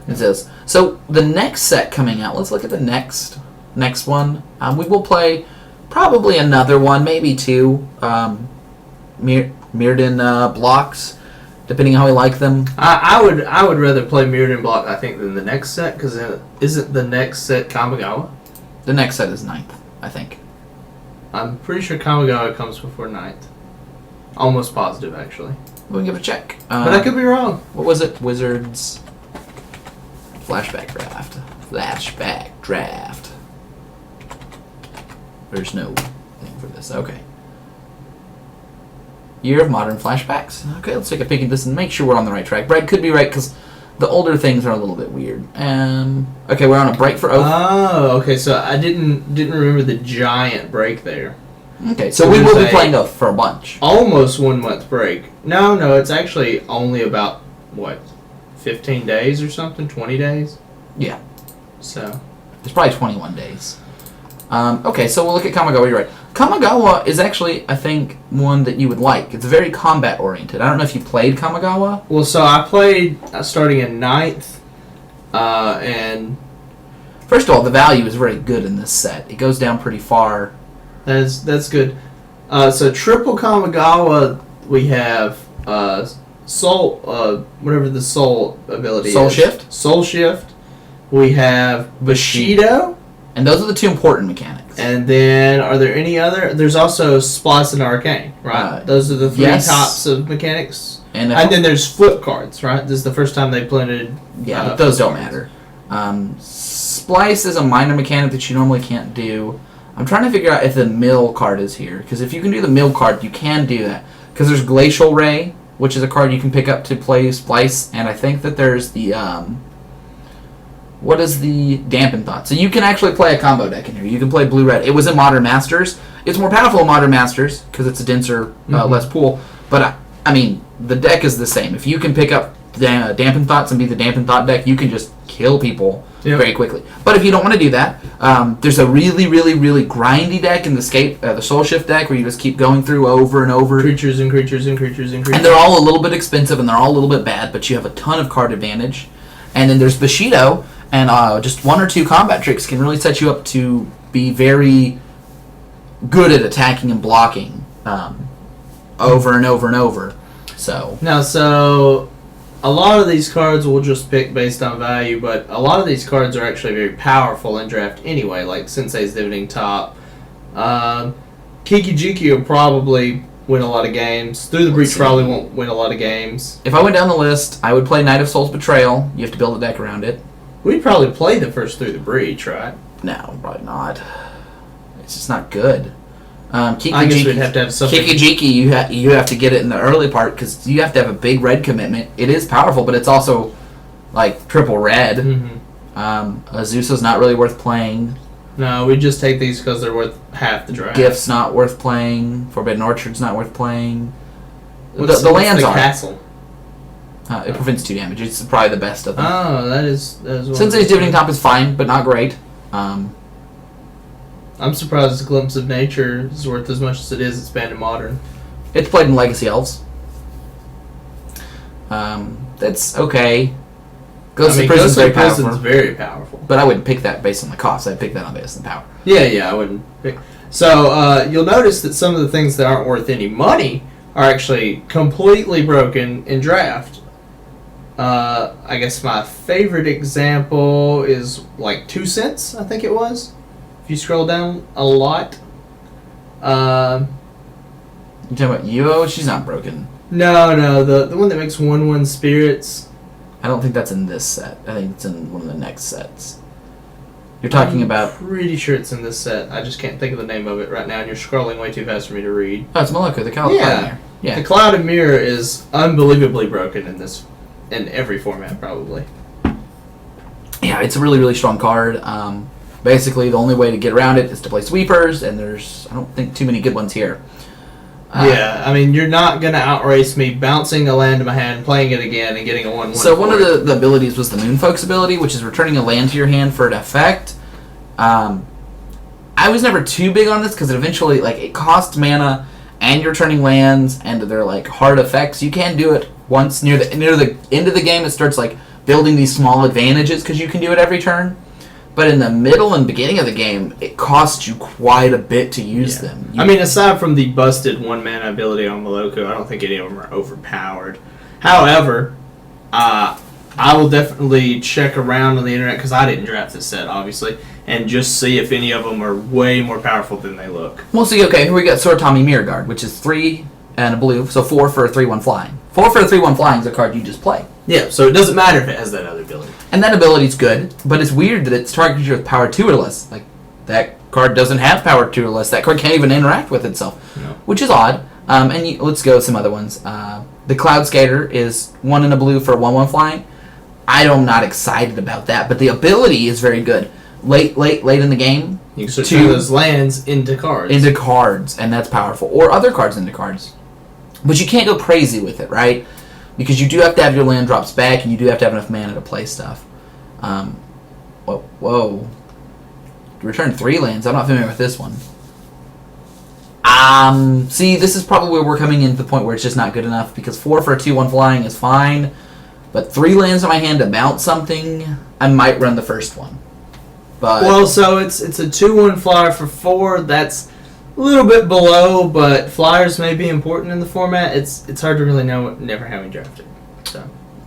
S1: it is. So the next set coming out, let's look at the next one. We will play probably another one, maybe 2 Mirrodin blocks, depending on how we like them.
S3: I would rather play Mirrodin block, I think, than the next set, because isn't the next set Kamigawa?
S1: The next set is 9th, I think.
S3: I'm pretty sure Kamigawa comes before 9th. Almost positive, actually.
S1: We can give it a check.
S3: But I could be wrong.
S1: What was it? Wizards Flashback Draft. There's no thing for this. Okay. Year of Modern Flashbacks. Okay, let's take a peek at this and make sure we're on the right track. Brad could be right because the older things are a little bit weird. Okay, we're on a break for Oath.
S3: Oh, okay. So I didn't remember the giant break there.
S1: Okay, so we will be playing Oath for a bunch.
S3: Almost 1 month break. No, it's actually only about 15 days or something, 20 days.
S1: Yeah.
S3: So
S1: it's probably 21 days. Okay, so we'll look at Kamigawa. You're right. Kamigawa is actually, I think, one that you would like. It's very combat oriented. I don't know if you played Kamigawa.
S3: Well, so I played starting in 9th, and
S1: First of all, the value is very good in this set. It goes down pretty far.
S3: that's good. So triple Kamigawa, we have Soul, whatever the Soul ability
S1: Soul
S3: is.
S1: Shift?
S3: Soul Shift. We have Bushido.
S1: And those are the 2 important mechanics.
S3: And then, are there any other? There's also Splice and Arcane, right? Those are the 3
S1: yes.
S3: tops of mechanics.
S1: And
S3: then there's flip cards, right? This is the first time they planted.
S1: Yeah, but those don't matter. Splice is a minor mechanic that you normally can't do. I'm trying to figure out if the mill card is here. Because if you can do the mill card, you can do that. Because there's Glacial Ray, which is a card you can pick up to play Splice. And I think that there's the... what is the Dampen Thought? So you can actually play a combo deck in here. You can play blue-red. It was in Modern Masters. It's more powerful in Modern Masters because it's a denser, less pool. But, I mean, the deck is the same. If you can pick up Dampen Thoughts and be the Dampen Thought deck, you can just kill people very quickly. But if you don't want to do that, there's a really, really, really grindy deck in the Soul Shift deck where you just keep going through over and over.
S3: Creatures and creatures and creatures and creatures.
S1: And they're all a little bit expensive and they're all a little bit bad, but you have a ton of card advantage. And then there's Bushido. And just 1 or 2 combat tricks can really set you up to be very good at attacking and blocking over and over and over. So a lot of these cards we'll just pick based on value, but a lot of these cards are actually very powerful in draft anyway, like Sensei's Dividing Top. Kiki-Jiki will probably win a lot of games. Through the Breach probably won't win a lot of games. If I went down the list, I would play Knight of Souls Betrayal. You have to build a deck around it.
S3: We'd probably play the first Through the Breach, right?
S1: No, probably not. It's just not good.
S3: I guess we'd have to have something.
S1: Kiki-Jiki, you have to get it in the early part because you have to have a big red commitment. It is powerful, but it's also like triple red.
S3: Mm-hmm.
S1: Azusa's not really worth playing.
S3: No, we just take these because they're worth half the draft.
S1: Gift's not worth playing. Forbidden Orchard's not worth playing.
S3: What's
S1: The lands
S3: the
S1: are.
S3: castle?
S1: It prevents 2 damage. It's probably the best of them.
S3: Oh, that is one.
S1: Sensei's Dividing Top is fine, but not great.
S3: I'm surprised the Glimpse of Nature is worth as much as it is expanded modern.
S1: It's played in Legacy Elves. That's okay. Ghost of Prison's very powerful.
S3: very powerful.
S1: But I wouldn't pick that based on the cost. I'd pick that on based on the power.
S3: Yeah, I wouldn't pick. So you'll notice that some of the things that aren't worth any money are actually completely broken in draft. I guess my favorite example is like 2 cents, I think it was. If you scroll down a lot.
S1: You talking about Yuo? She's not broken.
S3: No, the one that makes 1/1 spirits.
S1: I don't think that's in this set. I think it's in one of the next sets. You're talking about...
S3: Pretty sure it's in this set. I just can't think of the name of it right now, and you're scrolling way too fast for me to read.
S1: Oh, it's Maloko, the Cloud Mirror. Yeah.
S3: The Clouded Mirror is unbelievably broken in every format, probably.
S1: Yeah, it's a really, really strong card. Basically, the only way to get around it is to play sweepers, and there's, I don't think, too many good ones here.
S3: Yeah, I mean, you're not going to outrace me bouncing a land to my hand, playing it again, and getting a 1/1.
S1: So one of the abilities was the Moonfolk's ability, which is returning a land to your hand for an effect. I was never too big on this because it eventually, like, it costs mana, and you're turning lands, and they're like hard effects. You can do it once near the end of the game. It starts like building these small advantages because you can do it every turn. But in the middle and beginning of the game, it costs you quite a bit to use them.
S3: I mean, aside from the busted 1-mana ability on Maloko, I don't think any of them are overpowered. However, I will definitely check around on the internet, because I didn't draft this set, obviously, and just see if any of them are way more powerful than they look.
S1: We'll see. Okay, here we got Sorotami Mirror Guard, which is 3 and a blue, so 4 for a 3/1 flying. 4 for a 3/1 flying is a card you just play.
S3: Yeah, so it doesn't matter if it has that other ability.
S1: And that ability's good, but it's weird that it's targeted you with power 2 or less. Like, that card doesn't have power 2 or less. That card can't even interact with itself,
S3: No.
S1: which is odd. Let's go with some other ones. The Cloud Skater is 1 and a blue for 1/1 flying. I'm not excited about that, but the ability is very good. Late in the game,
S3: You can switch those lands into cards.
S1: And that's powerful. Or other cards into cards. But you can't go crazy with it, right? Because you do have to have your land drops back, and you do have to have enough mana to play stuff. Whoa. Return 3 lands. I'm not familiar with this one. See, this is probably where we're coming into the point where it's just not good enough, because 4 for a 2/1 flying is fine, but 3 lands in my hand to bounce something, I might run the first one. But
S3: well, so it's a 2/1 flyer for 4. That's a little bit below, but flyers may be important in the format. It's hard to really know, never having drafted.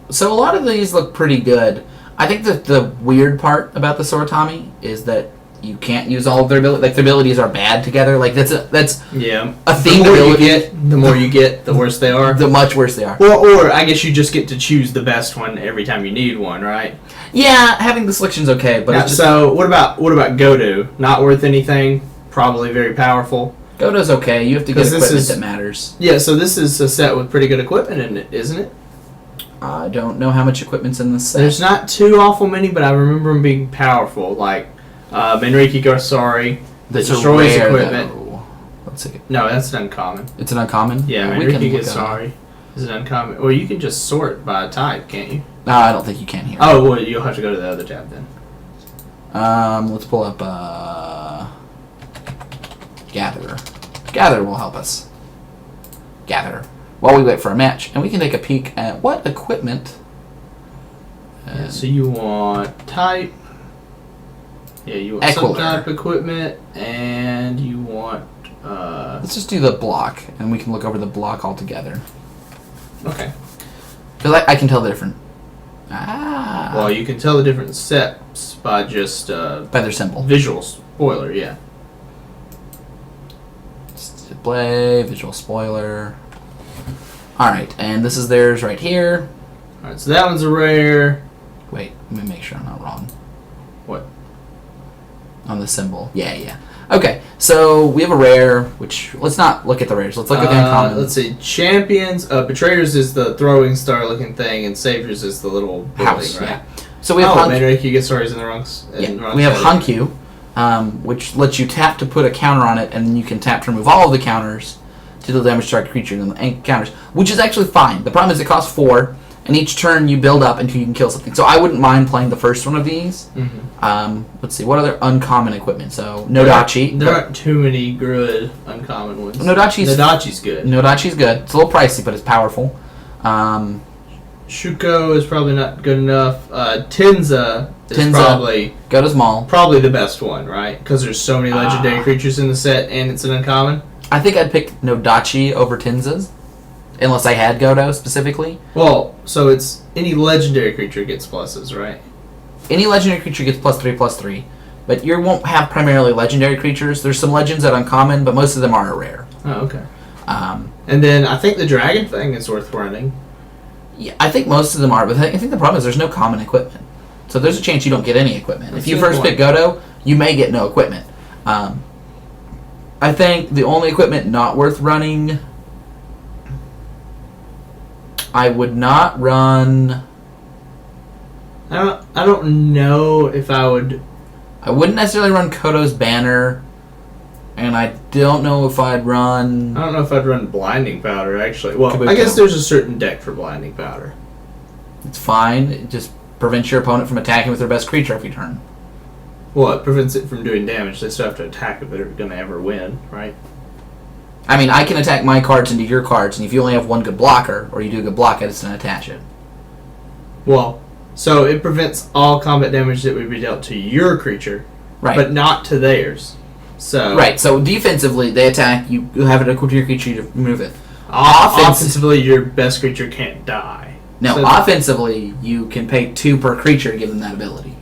S1: So a lot of these look pretty good. I think that the weird part about the Sorotami is that you can't use all of their abilities. Like, their abilities are bad together. Like, that's
S3: yeah.
S1: a theme.
S3: The more you get, the worse they are.
S1: The much worse they are.
S3: Well, or I guess you just get to choose the best one every time you need one, right?
S1: Yeah, having the selection's okay, but
S3: Now,
S1: it's just,
S3: so what about Godo? Not worth anything. Probably very powerful.
S1: Godo's okay. You have to get
S3: 'Cause this
S1: equipment
S3: is-
S1: that matters.
S3: Yeah, so this is a set with pretty good equipment in it, isn't it?
S1: I don't know how much equipment's in this set.
S3: There's not too awful many, but I remember them being powerful, like Menriki Garsari, that
S1: It's a
S3: destroys
S1: rare,
S3: equipment.
S1: though. Let's see.
S3: No, that's an uncommon.
S1: It's an uncommon?
S3: Yeah,
S1: we can
S3: Menriki
S1: look at it.
S3: Garsari is an uncommon. Or you can just sort by type, can't you?
S1: No, I don't think you can here.
S3: Oh, well, you'll have to go to the other tab then.
S1: Let's pull up Gatherer. Gatherer will help us. Gatherer. While we wait for a match, and we can take a peek at what equipment.
S3: Yeah, so you want type. Yeah, you want some
S1: Equiler.
S3: type equipment, and you want.
S1: Let's just do the block, and we can look over the block altogether.
S3: Okay.
S1: Because I can tell the different. Ah.
S3: Well, you can tell the different steps by just
S1: by their symbol.
S3: visual spoiler. Yeah.
S1: Display, visual spoiler. Alright, and this is theirs right here.
S3: All right, so that one's a rare.
S1: Wait, let me make sure I'm not wrong.
S3: What?
S1: On the symbol. Yeah. Okay, so we have a rare, which, let's not look at the rares. Let's look at the uncommon.
S3: Let's see. Champions, Betrayers is the throwing star looking thing, and Saviors is the little building,
S1: House,
S3: right?
S1: yeah. So we have
S3: Manriki Garsari's in the wrong.
S1: we have Hankyu, which lets you tap to put a counter on it, and then you can tap to remove all of the counters to deal damage to target creature and counters, which is actually fine. The problem is it costs 4, and each turn you build up until you can kill something. So I wouldn't mind playing the first one of these. Let's see, what other uncommon equipment? So Nodachi.
S3: There aren't too many good uncommon ones.
S1: Nodachi's
S3: good.
S1: Nodachi's good. It's a little pricey, but it's powerful.
S3: Shuko is probably not good enough. Tenza is probably
S1: go to small.
S3: Probably the best one, right? Because there's so many legendary creatures in the set, and it's an uncommon.
S1: I think I'd pick Nodachi over Tenza's, unless I had Godo specifically.
S3: Well, so it's any legendary creature gets pluses, right?
S1: Any legendary creature gets +3/+3, but you won't have primarily legendary creatures. There's some legends that are uncommon, but most of them are rare.
S3: Oh, okay. And then I think the dragon thing is worth running.
S1: Yeah, I think most of them are, but I think the problem is there's no common equipment. So there's a chance you don't get any equipment. If you first pick Godo, you may get no equipment. I think the only equipment not worth running, I would not run.
S3: I don't know if I would.
S1: I wouldn't necessarily run Kodo's Banner, and I don't know if I'd run.
S3: I don't know if I'd run Blinding Powder, actually. Well,
S1: Kabuto.
S3: I guess there's a certain deck for Blinding Powder.
S1: It's fine. It just prevents your opponent from attacking with their best creature every turn.
S3: Well, it prevents it from doing damage. They still have to attack if they're going to ever win, right?
S1: I mean, I can attack my cards into your cards, and if you only have one good blocker, or you do a good block, I just don't attach it.
S3: Well, so it prevents all combat damage that would be dealt to your creature,
S1: Right.
S3: but not to theirs. So
S1: Right, so defensively, they attack, you have it equal to your creature to remove it.
S3: Offensively, your best creature can't die.
S1: No,
S3: So
S1: offensively, you can pay 2 per creature to give them that ability.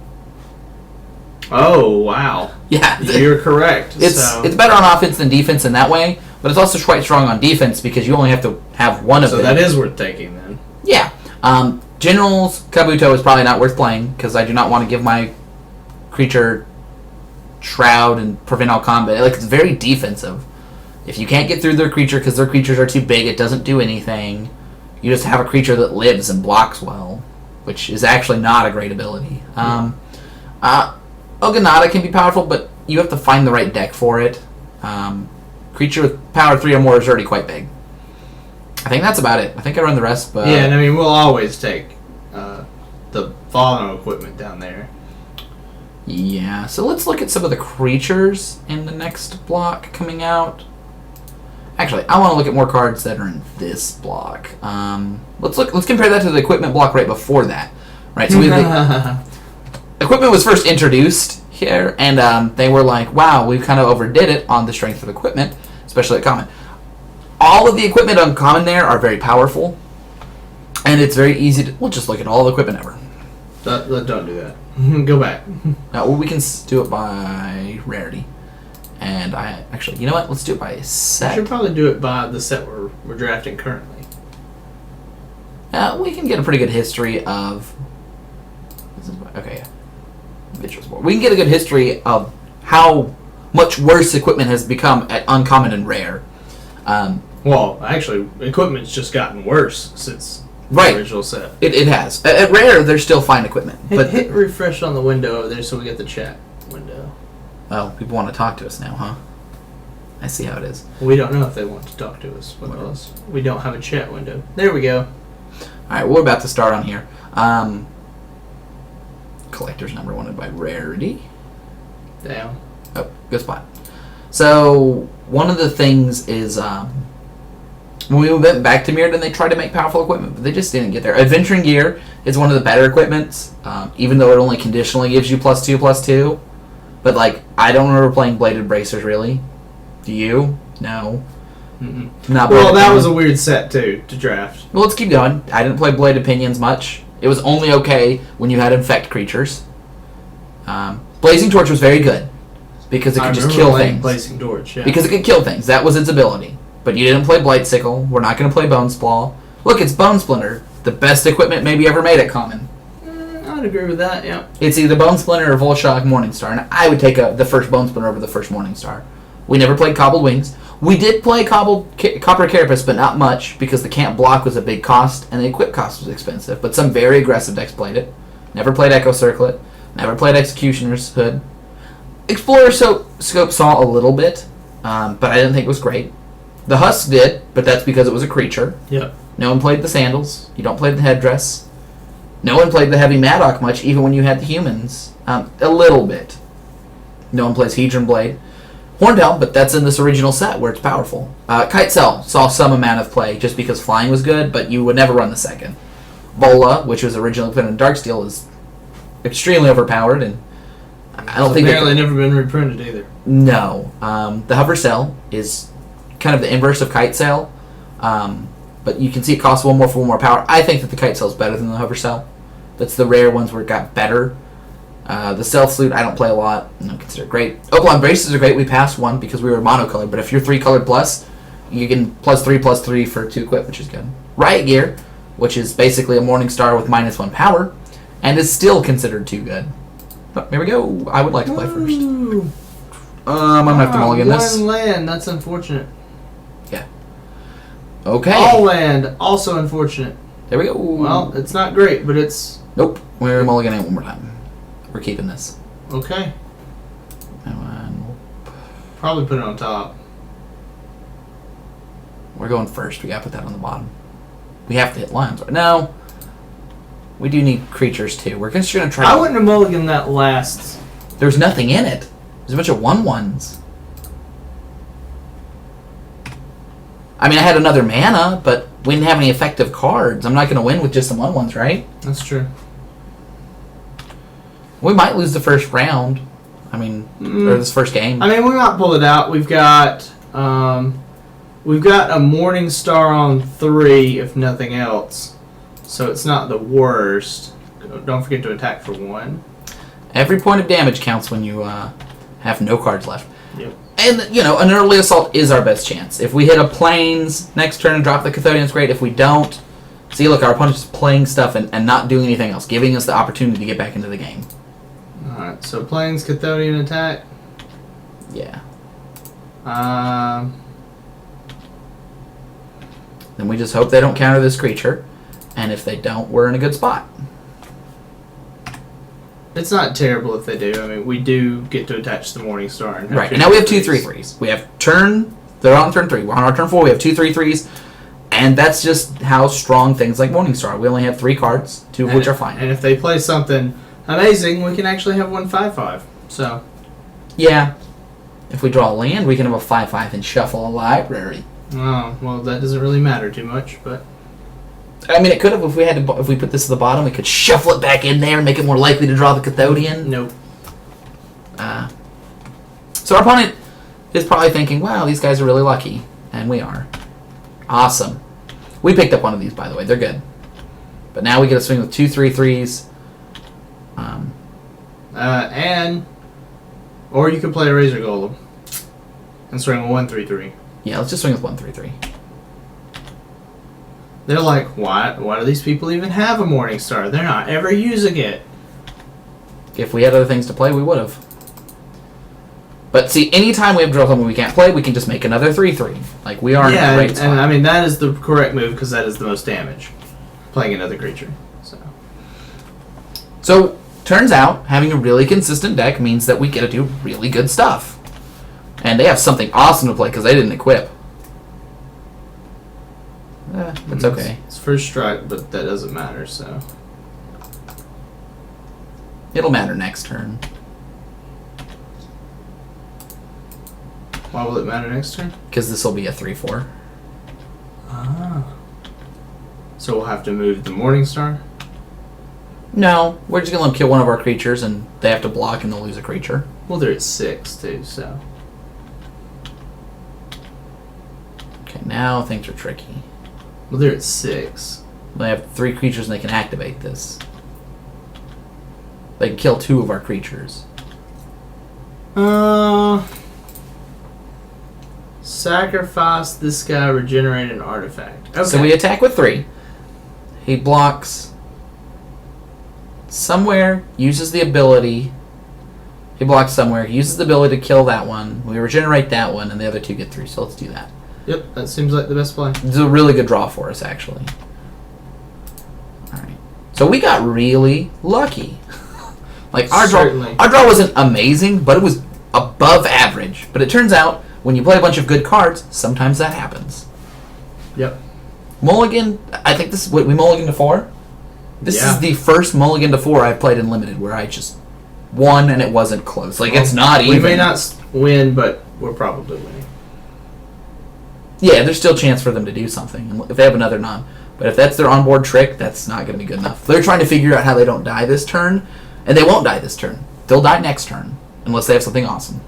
S3: Oh, wow.
S1: Yeah.
S3: You're correct.
S1: It's better on offense than defense in that way, but it's also quite strong on defense because you only have to have one of them.
S3: So that is worth taking, then.
S1: Yeah. General's Kabuto is probably not worth playing because I do not want to give my creature Shroud and prevent all combat. Like, it's very defensive. If you can't get through their creature because their creatures are too big, it doesn't do anything. You just have a creature that lives and blocks well, which is actually not a great ability. Oganada can be powerful, but you have to find the right deck for it. Creature with power 3 or more is already quite big. I think that's about it. I think I run the rest, but...
S3: Yeah, and I mean, we'll always take the Fauna equipment down there.
S1: Yeah, so let's look at some of the creatures in the next block coming out. Actually, I want to look at more cards that are in this block. Let's compare that to the equipment block right before that. Right, so equipment was first introduced here, and they were like, wow, we've kind of overdid it on the strength of equipment, especially at common. All of the equipment on common there are very powerful, and it's very easy to... We'll just look at all the equipment ever.
S3: Don't do that. Go back.
S1: Well, we can do it by rarity. And you know what? Let's do it by
S3: We
S1: set.
S3: should probably do it by the set we're drafting currently.
S1: We can get a pretty good history of... Okay, yeah. Visual Sport. We can get a good history of how much worse equipment has become at uncommon and rare.
S3: Well, actually, equipment's just gotten worse since
S1: Right.
S3: the original set.
S1: It has. At rare, there's still fine equipment. But
S3: Hit refresh on the window over there so we get the chat window.
S1: oh, people want to talk to us now, huh? I see how it is.
S3: We don't know if they want to talk to us because we don't have a chat window. There we go.
S1: Alright, we're about to start on here. Collector's number wanted by rarity.
S3: Down.
S1: Oh, good spot. So, one of the things is, when we went back to Mirrodin, they tried to make powerful equipment, but they just didn't get there. Adventuring Gear is one of the better equipments, even though it only conditionally gives you +2/+2. But, like, I don't remember playing Bladed Bracers, really. Do you? No.
S3: Mm-mm.
S1: Not
S3: Well,
S1: Bladed
S3: that was
S1: Pinions.
S3: a weird set, too, to draft.
S1: Well, let's keep going. I didn't play Bladed Pinions much. It was only okay when you had infect creatures. Blazing Torch was very good because it could just kill things.
S3: Blazing Torch, yeah.
S1: Because it could kill things. That was its ability. But you didn't play Blightsickle. We're not going to play Bone Splaw. Look, it's Bone Splinter. The best equipment maybe ever made at Common.
S3: I'd agree with that, yeah.
S1: It's either Bone Splinter or Volshock Morningstar. And I would take the first Bone Splinter over the first Morningstar. We never played Cobbled Wings. We did play Copper Carapace, but not much because the can't block was a big cost and the equip cost was expensive. But some very aggressive decks played it. Never played Echo Circlet. Never played Executioner's Hood. Explorer Scope saw a little bit, but I didn't think it was great. The Husk did, but that's because it was a creature.
S3: Yep.
S1: No one played the sandals. You don't play the headdress. No one played the heavy Maddock much, even when you had the humans. A little bit. No one plays Hedron Blade. Horntail, but that's in this original set where it's powerful. Kite Cell saw some amount of play just because flying was good, but you would never run the second. Bola, which was originally put in Darksteel, is extremely overpowered, and I don't think
S3: apparently never been reprinted either.
S1: No, the Hover Cell is kind of the inverse of Kite Cell, but you can see it costs one more for one more power. I think that the Kite Cell is better than the Hover Cell. That's the rare ones where it got better. The Stealth Salute I don't play a lot. I don't consider it great. Opalon Braces are great. We passed one because we were monocolored, but if you're 3-colored plus, you can +3/+3 for 2 equip, which is good. Riot Gear, which is basically a Morning Star with -1 power, and is still considered too good. Oh, here we go. I would like to play first. I'm gonna have to mulligan this.
S3: One land, that's unfortunate.
S1: Yeah. Okay.
S3: All land, also unfortunate.
S1: There we go.
S3: Well, it's not great, but it's...
S1: Nope. We're mulliganing it one more time. We're keeping this.
S3: Okay.
S1: And
S3: Probably put it on top.
S1: we're going first. We gotta put that on the bottom. We have to hit lines. No. We do need creatures too. We're just gonna try.
S3: I wouldn't have mulliganed that last.
S1: There's nothing in it. There's a bunch of 1/1s. I mean, I had another mana, but we didn't have any effective cards. I'm not going to win with just some 1/1s, right?
S3: That's true.
S1: We might lose the first round. I mean, or this first game.
S3: I mean, we might pull it out. We've got a Morning Star on 3, if nothing else. So it's not the worst. Don't forget to attack for 1.
S1: Every point of damage counts when you have no cards left.
S3: Yep.
S1: And, you know, an early assault is our best chance. If we hit a plains next turn and drop the Cathodian, it's great. If we don't, see, look, our opponent's playing stuff and not doing anything else, giving us the opportunity to get back into the game.
S3: Alright, so plains, Cathodian attack.
S1: Yeah. Then we just hope they don't counter this creature. And if they don't, we're in a good spot.
S3: It's not terrible if they do. I mean, we do get to attach the Morning Star. And
S1: Right, and now we have 2 3/3s. We have they're on turn 3. We're on our turn 4, we have 2 3/3s. And that's just how strong things like Morning Star. We only have 3 cards, 2 of which are fine.
S3: And if they play something amazing, we can actually have 1 5/5. So,
S1: yeah. If we draw a land, we can have a 5/5 and shuffle a library.
S3: oh, well, that doesn't really matter too much, but...
S1: I mean, it could have if we put this at the bottom, we could shuffle it back in there and make it more likely to draw the Cathodian.
S3: Nope.
S1: So our opponent is probably thinking, wow, these guys are really lucky. And we are. Awesome. We picked up one of these, by the way. They're good. But now we get a swing with 2 3/3s.
S3: Or you could play a Razor Golem and swing a 1/3/3.
S1: Yeah, let's just swing with 1 3/3.
S3: They're like, why do these people even have a Morning Star? They're not ever using it.
S1: If we had other things to play, we would have. But see, anytime we have to draw something we can't play, we can just make another 3/3. Like, we are in a great spot.
S3: And I mean, that is the correct move because that is the most damage. Playing another creature.
S1: So, turns out, having a really consistent deck means that we get to do really good stuff. And they have something awesome to play because they didn't equip. That's okay.
S3: It's first strike, but that doesn't matter, so...
S1: It'll matter next turn.
S3: Why will it matter next turn?
S1: Because this will be a 3/4.
S3: Ah. So we'll have to move the Morning Star?
S1: No, we're just going to let them kill one of our creatures and they have to block and they'll lose a creature.
S3: Well, they're at 6, too, so...
S1: Okay, now things are tricky.
S3: Well, they're at 6.
S1: They have 3 creatures and they can activate this. They can kill 2 of our creatures.
S3: Sacrifice this guy, regenerate an artifact. Okay.
S1: So we attack with 3. He blocks somewhere, uses the ability. He blocks somewhere, he uses the ability to kill that one. We regenerate that one, and the other 2 get through. So let's do that.
S3: Yep, that seems like the best play.
S1: It's a really good draw for us, actually. Alright. So we got really lucky. Like, our draw wasn't amazing, but it was above average. But it turns out, when you play a bunch of good cards, sometimes that happens.
S3: Yep.
S1: Mulligan, I think this is what we mulligan to 4. This
S3: Yeah.
S1: is the first mulligan to 4 I've played in Limited where I just won and it wasn't close. Like, it's not even.
S3: We may not win, but we're probably winning.
S1: Yeah, there's still a chance for them to do something if they have another non. But if that's their onboard trick, that's not going to be good enough. They're trying to figure out how they don't die this turn, and they won't die this turn. They'll die next turn, unless they have something awesome.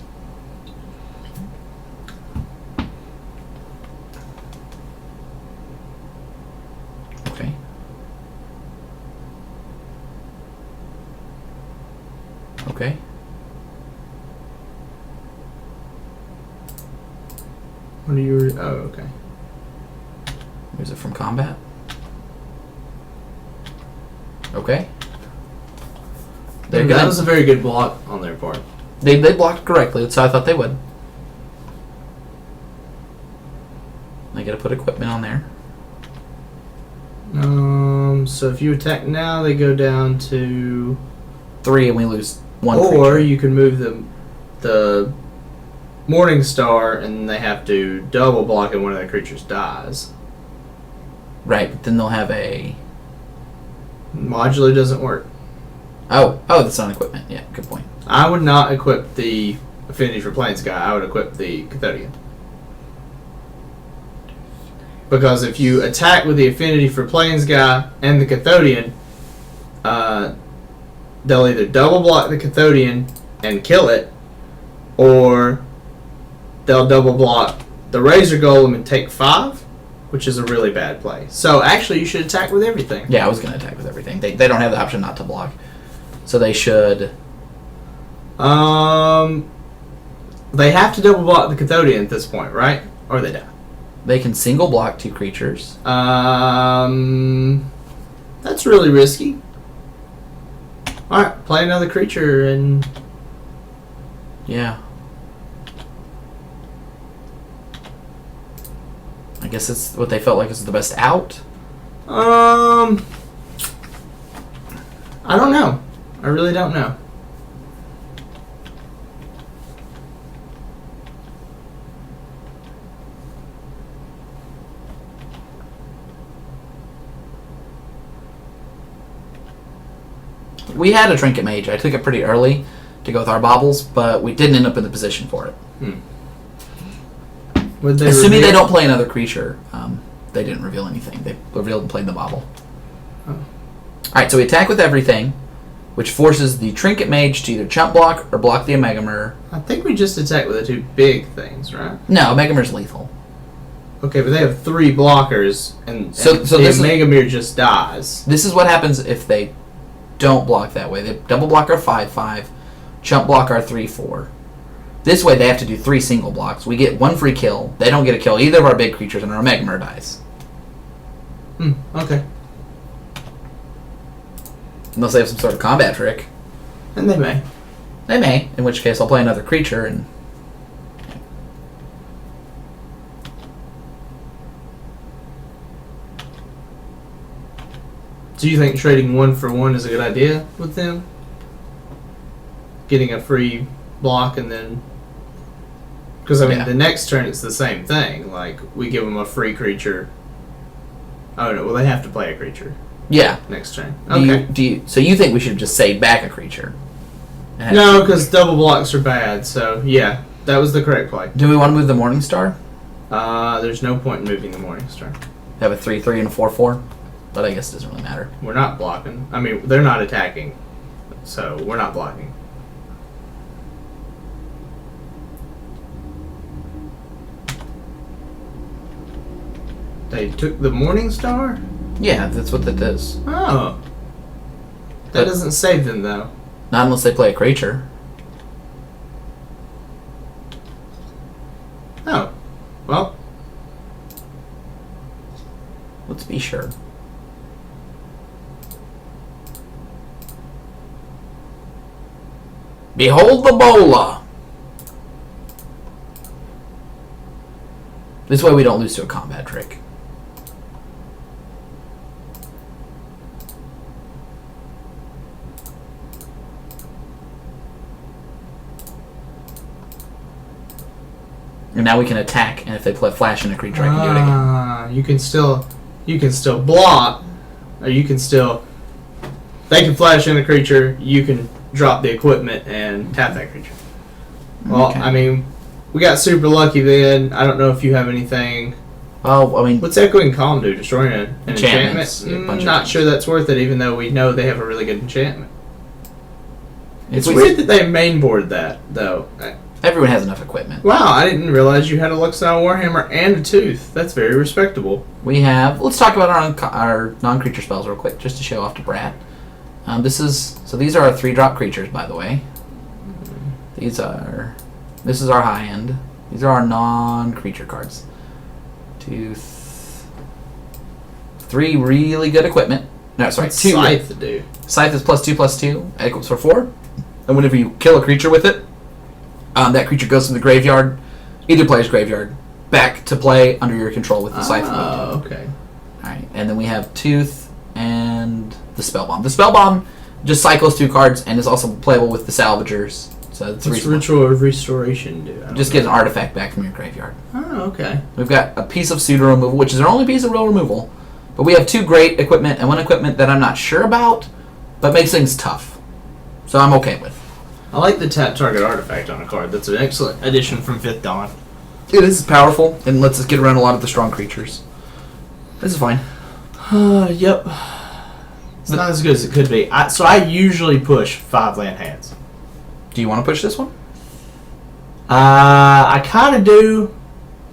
S1: Okay. Okay.
S3: What are you? Oh, okay.
S1: Is it from combat? Okay. They're
S3: That
S1: good.
S3: was a very good block on their part.
S1: They blocked correctly, so I thought they would. I gotta put equipment on there.
S3: So if you attack now, they go down to
S1: 3 and we lose 1
S3: or
S1: creature.
S3: you can move the Morning Star, and they have to double block, and one of their creatures dies.
S1: Right, but then they'll have a...
S3: Modular doesn't work.
S1: Oh, that's not equipment. Yeah, good point.
S3: I would not equip the Affinity for Plains guy. I would equip the Cathodian. Because if you attack with the Affinity for Plains guy and the Cathodian, they'll either double block the Cathodian and kill it, or they'll double block the Razor Golem and take 5, which is a really bad play. So actually, you should attack with everything.
S1: Yeah, I was going to attack with everything. They don't have the option not to block. So they should...
S3: They have to double block the Cathodian at this point, right? Or they die.
S1: They can single block 2 creatures.
S3: That's really risky. Alright, play another creature and...
S1: Yeah. I guess it's what they felt like was the best out.
S3: I don't know. I really don't know.
S1: We had a Trinket Mage. I took it pretty early to go with our baubles, but we didn't end up in the position for it.
S3: Would they
S1: Assuming
S3: reveal-
S1: they don't play another creature, they didn't reveal anything. They revealed and played the bauble.
S3: Oh.
S1: Alright, so we attack with everything, which forces the Trinket Mage to either chump block or block the Omega Mirror.
S3: I think we just attack with the 2 big things, right?
S1: No, Omega Mirror's lethal.
S3: Okay, but they have 3 blockers, and
S1: So
S3: the
S1: this is-
S3: Omega Mirror just dies.
S1: This is what happens if they don't block that way. They double block our 5/5, chump block our 3/4. This way they have to do 3 single blocks. We get 1 free kill. They don't get a kill either of our big creatures, and our Omega Mirror dies.
S3: Okay.
S1: Unless they have some sort of combat trick.
S3: And they may.
S1: They may, in which case I'll play another creature and...
S3: Do you think trading 1 for 1 is a good idea with them? Getting a free block and then... Because, I mean,
S1: Yeah.
S3: the next turn it's the same thing. Like, we give them a free creature. Oh, no. Well, they have to play a creature
S1: Yeah.
S3: next turn.
S1: Do
S3: Okay.
S1: so you think we should just say back a creature? And have-
S3: No, because double blocks are bad. So, yeah. That was the correct play.
S1: Do we want to move the Morning Star?
S3: There's no point in moving the Morning Star.
S1: Have a 3/3 and a 4/4? But I guess it doesn't really matter.
S3: We're not blocking. I mean, they're not attacking. So, we're not blocking. They took the Morning Star?
S1: Yeah, that's what that is.
S3: Oh. That doesn't save them, though.
S1: Not unless they play a creature.
S3: Oh. Well,
S1: Let's be sure. Behold the bola! This way we don't lose to a combat trick. And now we can attack, and if they play flash in a creature, I can do it again.
S3: You can still block, or you can still. They can flash in the creature. You can drop the equipment and tap that creature. Well,
S1: Okay.
S3: I mean, we got super lucky then. I don't know if you have anything.
S1: Well, I mean,
S3: What's Echoing Calm do? Destroying an
S1: Enchantments,
S3: enchantment?
S1: a bunch of
S3: Not
S1: things.
S3: sure that's worth it, even though we know they have a really good enchantment. It's
S1: we-
S3: weird that they mainboard that, though.
S1: everyone has enough equipment.
S3: Wow, I didn't realize you had a Luxile Warhammer and a Tooth. That's very respectable.
S1: We have. Let's talk about our non-creature spells real quick, just to show off to Brad. These are our 3-drop creatures, by the way. This is our high end. These are our non-creature cards. 3 really good equipment. No, sorry,
S3: What's
S1: 2.
S3: Scythe do?
S1: Scythe is +2/+2. It equals for 4. And whenever you kill a creature with it, that creature goes from the graveyard, either player's graveyard, back to play under your control with the Scythe.
S3: Oh, okay.
S1: Alright, and then we have Tooth and the Spell Bomb. The Spell Bomb just cycles 2 cards and is also playable with the Salvagers. So it's
S3: What's Ritual of Restoration do? I don't
S1: just
S3: know.
S1: get an artifact back from your graveyard.
S3: Oh, okay.
S1: We've got a piece of pseudo removal, which is our only piece of real removal. But we have 2 great equipment and 1 equipment that I'm not sure about, but makes things tough. So I'm okay with.
S3: I like the tap target artifact on a card. That's an excellent addition from 5th Dawn.
S1: It is powerful and lets us get around a lot of the strong creatures. This is fine.
S3: Yep. It's not as good as it could be. So I usually push 5 land hands.
S1: Do you want to push this one?
S3: I kind of do,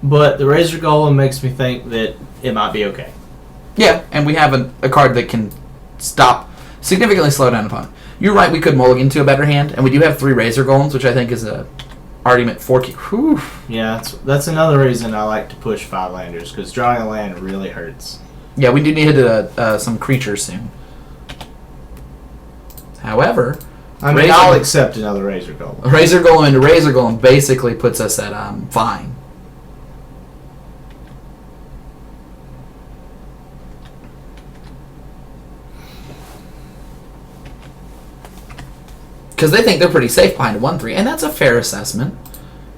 S3: but the Razor Golem makes me think that it might be okay.
S1: Yeah, and we have a card that can significantly slow down opponent. You're right, we could mulligan to a better hand, and we do have 3 Razor Golems, which I think is a argument for... Whew.
S3: Yeah, that's another reason I like to push 5 landers, because drawing a land really hurts.
S1: Yeah, we do need to hit some creatures soon. However...
S3: I mean, I'll accept another Razor Golem.
S1: A Razor Golem into Razor Golem basically puts us at fine. Because they think they're pretty safe behind a 1/3, and that's a fair assessment.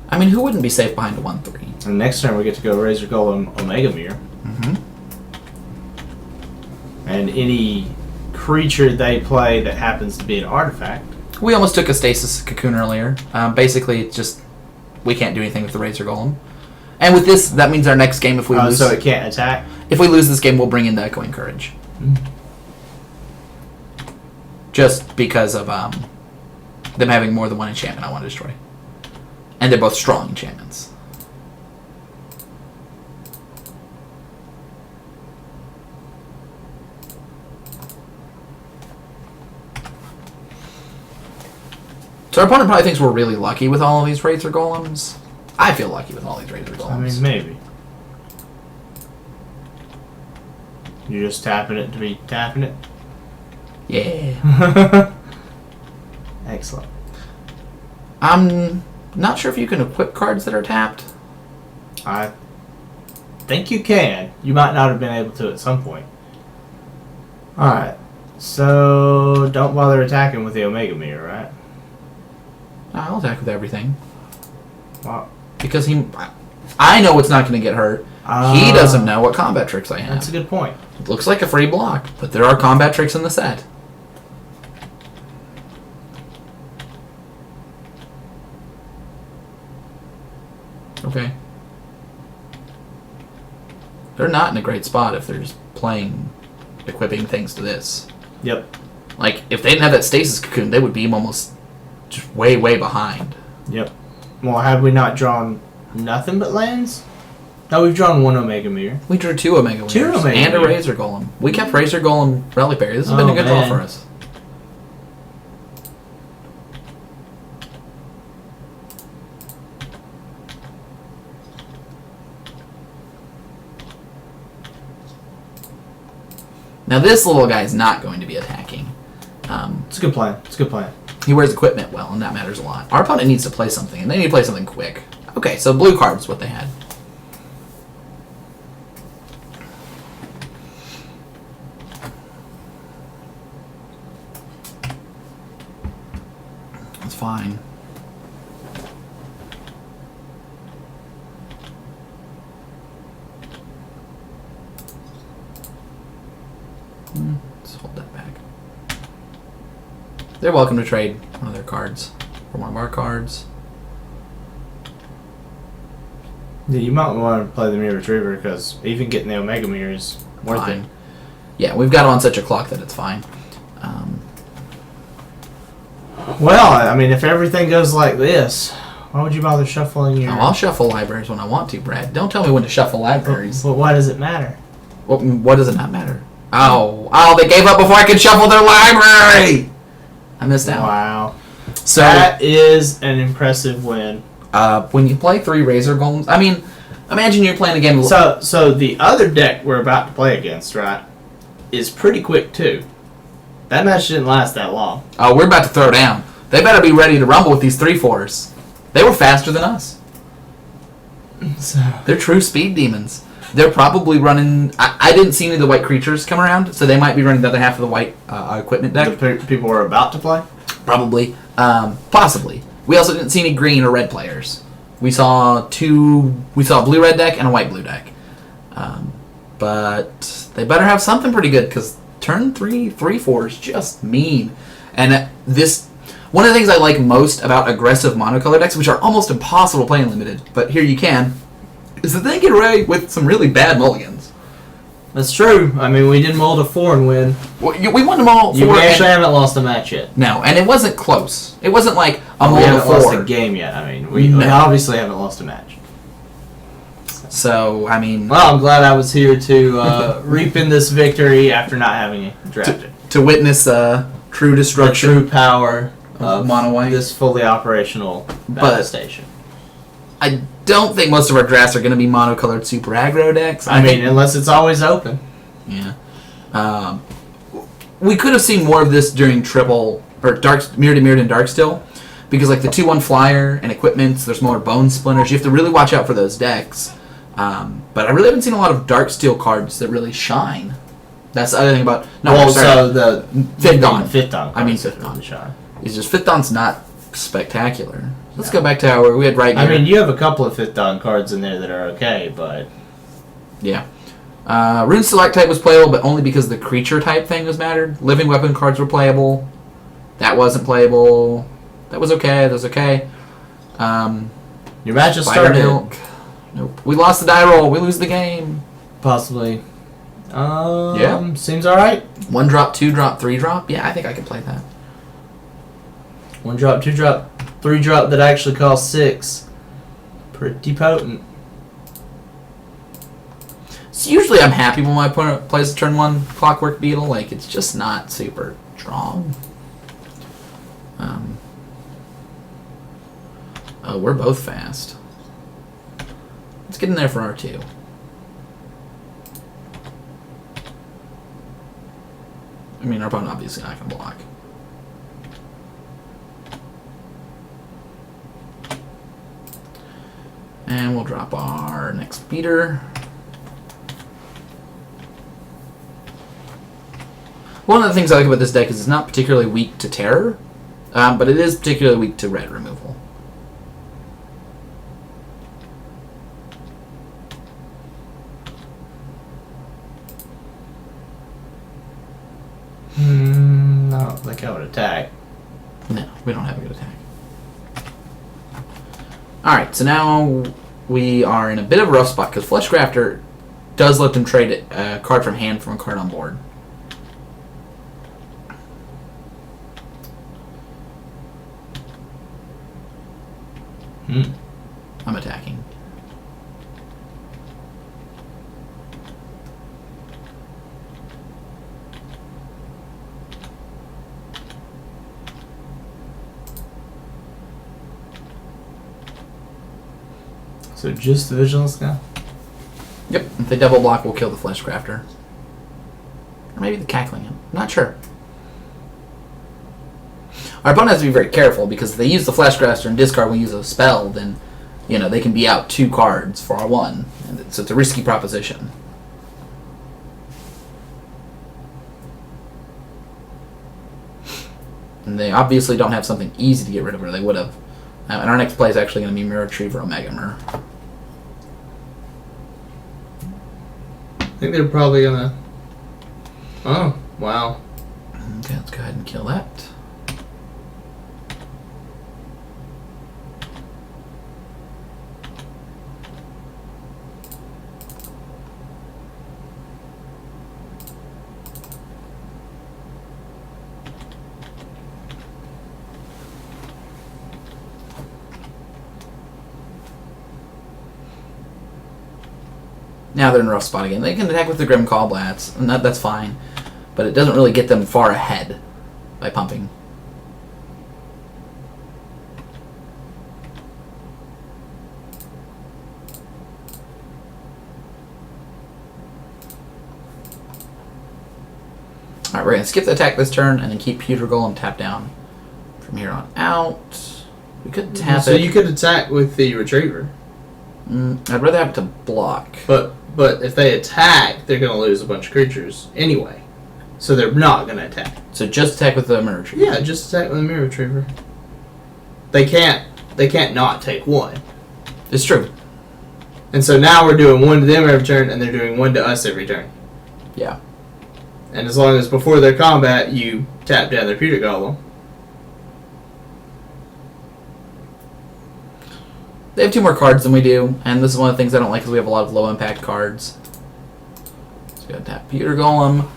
S1: I mean, who wouldn't be safe behind a 1/3?
S3: And next turn we get to go Razor Golem Omega Mirror.
S1: Mm-hmm.
S3: And any creature they play that happens to be an artifact.
S1: We almost took a Stasis Cocoon earlier. Basically, it's just we can't do anything with the Razor Golem. And with this, that means our next game, if we lose...
S3: So it can't attack?
S1: If we lose this game, we'll bring in the Echoing Courage. Just because of them having more than 1 enchantment I want to destroy. And they're both strong enchantments. So our opponent probably thinks we're really lucky with all of these Razor Golems. I feel lucky with all these Razor Golems.
S3: I mean, maybe. You're just tapping it to be tapping it?
S1: Yeah.
S3: Excellent.
S1: I'm not sure if you can equip cards that are tapped.
S3: I think you can. You might not have been able to at some point. Alright. So, don't bother attacking with the Omega Mirror, right?
S1: I'll attack with everything.
S3: Wow.
S1: Because I know it's not going to get hurt. He doesn't know what combat tricks I have.
S3: That's a good point.
S1: It looks like a free block, but there are combat tricks in the set. Okay. They're not in a great spot if they're just equipping things to this.
S3: Yep.
S1: Like, if they didn't have that Stasis Cocoon, they would be almost just way, way behind.
S3: Yep. Well, have we not drawn nothing but lands? No, we've drawn 1 Omega Mirror.
S1: We drew 2 Omega Mirrors
S3: 2 Omega
S1: and a
S3: Mirror.
S1: Razor Golem. We kept Razor Golem Reliquary. This has been a good draw
S3: man.
S1: for us. Now this little guy is not going to be attacking.
S3: It's a good plan. It's a good plan.
S1: He wears equipment well, and that matters a lot. Our opponent needs to play something, and they need to play something quick. Okay, so blue card is what they had. That's fine. They're welcome to trade one of their cards for one of our cards.
S3: Yeah, you might want to play the Mirror Retriever because even getting the Omega Mirror is worth
S1: Fine.
S3: it.
S1: Yeah, we've got it on such a clock that it's fine.
S3: Well, I mean, if everything goes like this, why would you bother shuffling your...
S1: I'll shuffle libraries when I want to, Brad. Don't tell me when to shuffle libraries.
S3: But why does it matter?
S1: What does it not matter? Oh, they gave up before I could shuffle their library! I missed out.
S3: Wow.
S1: So
S3: That is an impressive win.
S1: when you play 3 Razor Golems, I mean, imagine you're playing a game.
S3: So the other deck we're about to play against, right, is pretty quick too. That match didn't last that long.
S1: Oh, we're about to throw down. They better be ready to rumble with these 3/4s. They were faster than us.
S3: So
S1: They're true speed demons. They're probably running. I didn't see any of the white creatures come around, so they might be running the other half of the white equipment deck.
S3: the people we're about to play.
S1: Probably. Possibly. We also didn't see any green or red players. We saw a blue-red deck and a white-blue deck. But they better have something pretty good, because turn 3/4 is just mean. And one of the things I like most about aggressive monocolor decks, which are almost impossible to play in Limited, but here you can, is that they get away with some really bad mulligans.
S3: That's true. I mean, we did mull to 4 and win.
S1: We won them all.
S3: We actually haven't lost a match yet.
S1: No, and it wasn't close. It wasn't like a
S3: We
S1: mull to
S3: haven't lost
S1: 4.
S3: a game yet. I mean, we
S1: No.
S3: obviously haven't lost a match.
S1: So, I mean...
S3: Well, I'm glad I was here to reap in this victory after not having it drafted.
S1: To witness true
S3: The
S1: destruction.
S3: true power of
S1: Mono White.
S3: this fully operational battle station.
S1: I don't think most of our drafts are going to be monocolored super aggro decks.
S3: I mean,
S1: think,
S3: unless it's always open.
S1: yeah. We could have seen more of this during triple or Mirrodin Darksteel, because like the 2/1 flyer and equipments, there's more bone splinters. You have to really watch out for those decks. But I really haven't seen a lot of Darksteel cards that really shine. That's the other thing about
S3: So the
S1: Fifth Dawn.
S3: Fifth Dawn.
S1: I mean Fifth Dawn. It's just Fifth Dawn's not spectacular. Let's go back to how we had right here.
S3: I mean, you have a couple of Fifth Dawn cards in there that are okay, but
S1: yeah. Rune Select type was playable, but only because the creature type thing was mattered. Living weapon cards were playable. That wasn't playable. That was okay. That was okay.
S3: your match has
S1: Spider
S3: started.
S1: Milk. Nope. We lost the die roll. We lose the game.
S3: Possibly.
S1: Yeah.
S3: Seems alright.
S1: 1 drop, 2 drop, 3 drop. Yeah, I think I can play that.
S3: 1 drop, 2 drop, 3 drop that actually costs 6. Pretty potent.
S1: So usually I'm happy when my opponent plays a turn 1 Clockwork Beetle. Like, it's just not super strong. Oh, we're both fast. Let's get in there for R2. I mean, our opponent obviously not going to block. And we'll drop our next beater. One of the things I like about this deck is it's not particularly weak to terror, but it is particularly weak to red removal.
S3: No, I don't think I would attack.
S1: No, we don't have a good attack. Alright, so now we are in a bit of a rough spot because Fleshcrafter does let them trade a card from hand from a card on board. I'm attacking.
S3: So just the Vigilance now?
S1: Yep, if they double block, we'll kill the Fleshcrafter. Or maybe the Cackling Imp. Not sure. Our opponent has to be very careful because if they use the Fleshcrafter and discard when we use a spell, then they can be out 2 cards for our 1. And so it's a risky proposition. And they obviously don't have something easy to get rid of, or they would have. And our next play is actually going to be Mirror Retriever Omega Mirror.
S3: I think they're probably gonna... Oh, wow.
S1: Okay, let's go ahead and kill that. Now they're in a rough spot again. They can attack with the Grim Callblats, and that's fine. But it doesn't really get them far ahead by pumping. Alright, we're going to skip the attack this turn and then keep Pewter Golem tapped down from here on out. We could tap
S3: so
S1: it.
S3: you could attack with the Retriever.
S1: I'd rather have it to block.
S3: But if they attack, they're going to lose a bunch of creatures anyway. So they're not going to attack.
S1: So just attack with the Mirror Retriever.
S3: Yeah, just attack with the Mirror Retriever. They can't not take one.
S1: It's true.
S3: And so now we're doing one to them every turn, and they're doing one to us every turn.
S1: Yeah.
S3: And as long as before their combat, you tap down their Pewter Golem.
S1: They have 2 more cards than we do, and this is one of the things I don't like because we have a lot of low impact cards. So we gotta tap Pewter Golem.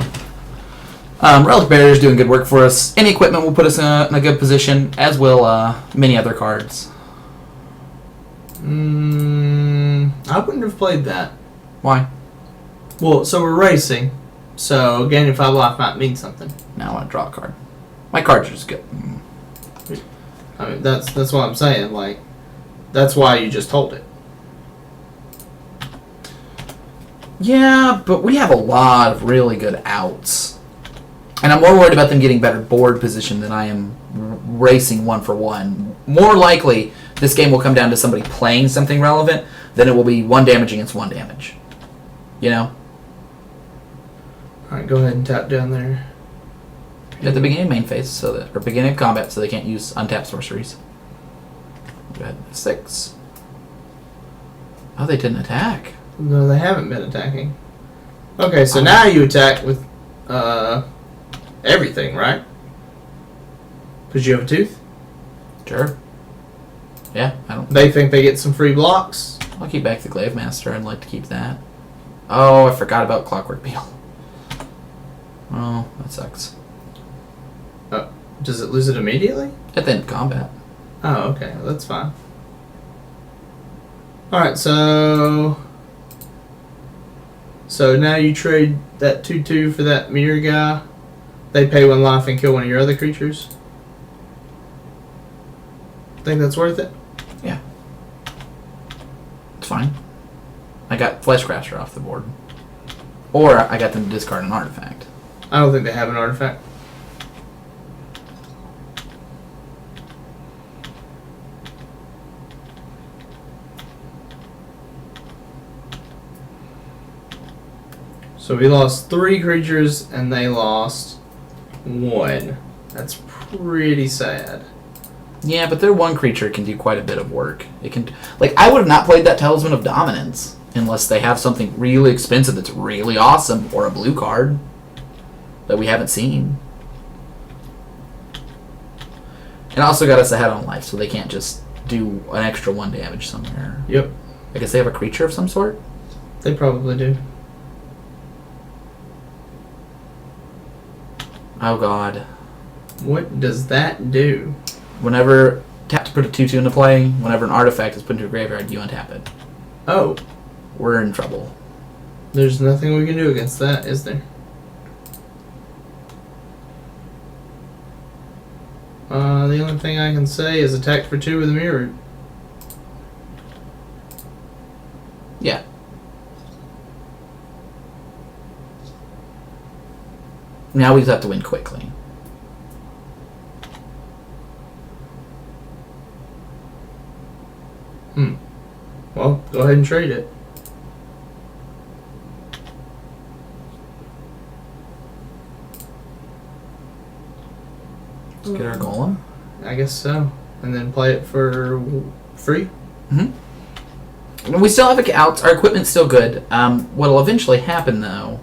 S1: Relic Barrier's doing good work for us. Any equipment will put us in a good position, as will many other cards.
S3: I wouldn't have played that.
S1: Why?
S3: Well, so we're racing. So gaining 5 life might mean something.
S1: Now I want to draw a card. My cards are just good.
S3: I mean, that's what I'm saying. Like, that's why you just hold it.
S1: Yeah, but we have a lot of really good outs. And I'm more worried about them getting better board position than I am racing 1 for 1. More likely, this game will come down to somebody playing something relevant than it will be 1 damage against 1 damage. You know?
S3: Alright, go ahead and tap down there.
S1: At the beginning of main phase, or beginning of combat, so they can't use untapped sorceries. Go ahead, 6. Oh, they didn't attack.
S3: No, they haven't been attacking. Okay, so now you attack with everything, right? Because you have a tooth?
S1: Sure. Yeah, I don't.
S3: They think they get some free blocks?
S1: I'll keep back the Glaive Master. I'd like to keep that. Oh, I forgot about Clockwork Beetle. Oh, that sucks.
S3: Does it lose it immediately?
S1: At the end of combat.
S3: Oh, okay. That's fine. Alright, so now you trade that 2/2 for that mirror guy. They pay 1 life and kill one of your other creatures. Think that's worth it?
S1: Yeah. It's fine. I got Fleshcrasher off the board. Or I got them to discard an artifact.
S3: I don't think they have an artifact. So we lost 3 creatures and they lost 1. That's pretty sad.
S1: Yeah, but their 1 creature can do quite a bit of work. It can, like, I would have not played that Talisman of Dominance unless they have something really expensive that's really awesome, or a blue card that we haven't seen. And also got us ahead on life, so they can't just do an extra 1 damage somewhere.
S3: Yep.
S1: I guess they have a creature of some sort?
S3: They probably do.
S1: Oh god.
S3: What does that do?
S1: Whenever tap to put a 2/2 into play, whenever an artifact is put into a graveyard, you untap it.
S3: Oh.
S1: We're in trouble.
S3: There's nothing we can do against that, is there? The only thing I can say is attack for 2 with a mirror.
S1: Yeah. Now we just have to win quickly.
S3: Well, go ahead and trade it.
S1: Let's get our golem.
S3: I guess so. And then play it for free?
S1: Mm-hmm. We still have outs. Our equipment's still good. What'll eventually happen, though...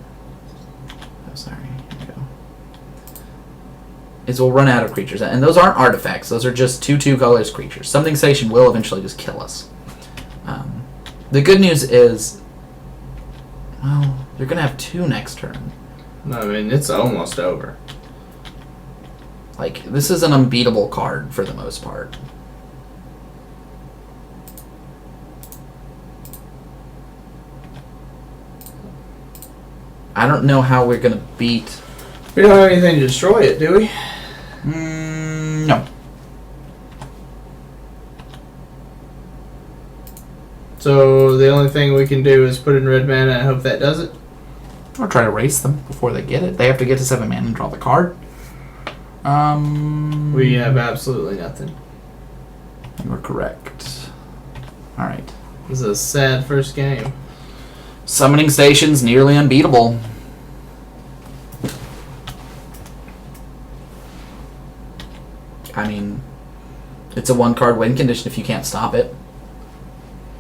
S1: Oh, sorry. Here we go. Is we'll run out of creatures. And those aren't artifacts. Those are just 2/2 colorless creatures. Something Station will eventually just kill us. The good news is... Well, you're going to have 2 next turn.
S3: I mean, it's almost over.
S1: Like, this is an unbeatable card for the most part. I don't know how we're gonna beat.
S3: We don't have anything to destroy it, do we?
S1: No.
S3: So the only thing we can do is put in red mana and hope that does it.
S1: Or try to race them before they get it. They have to get to 7 mana and draw the card.
S3: We have absolutely nothing.
S1: You are correct. Alright.
S3: This is a sad first game.
S1: Summoning Station's nearly unbeatable. I mean, it's a 1-card win condition if you can't stop it.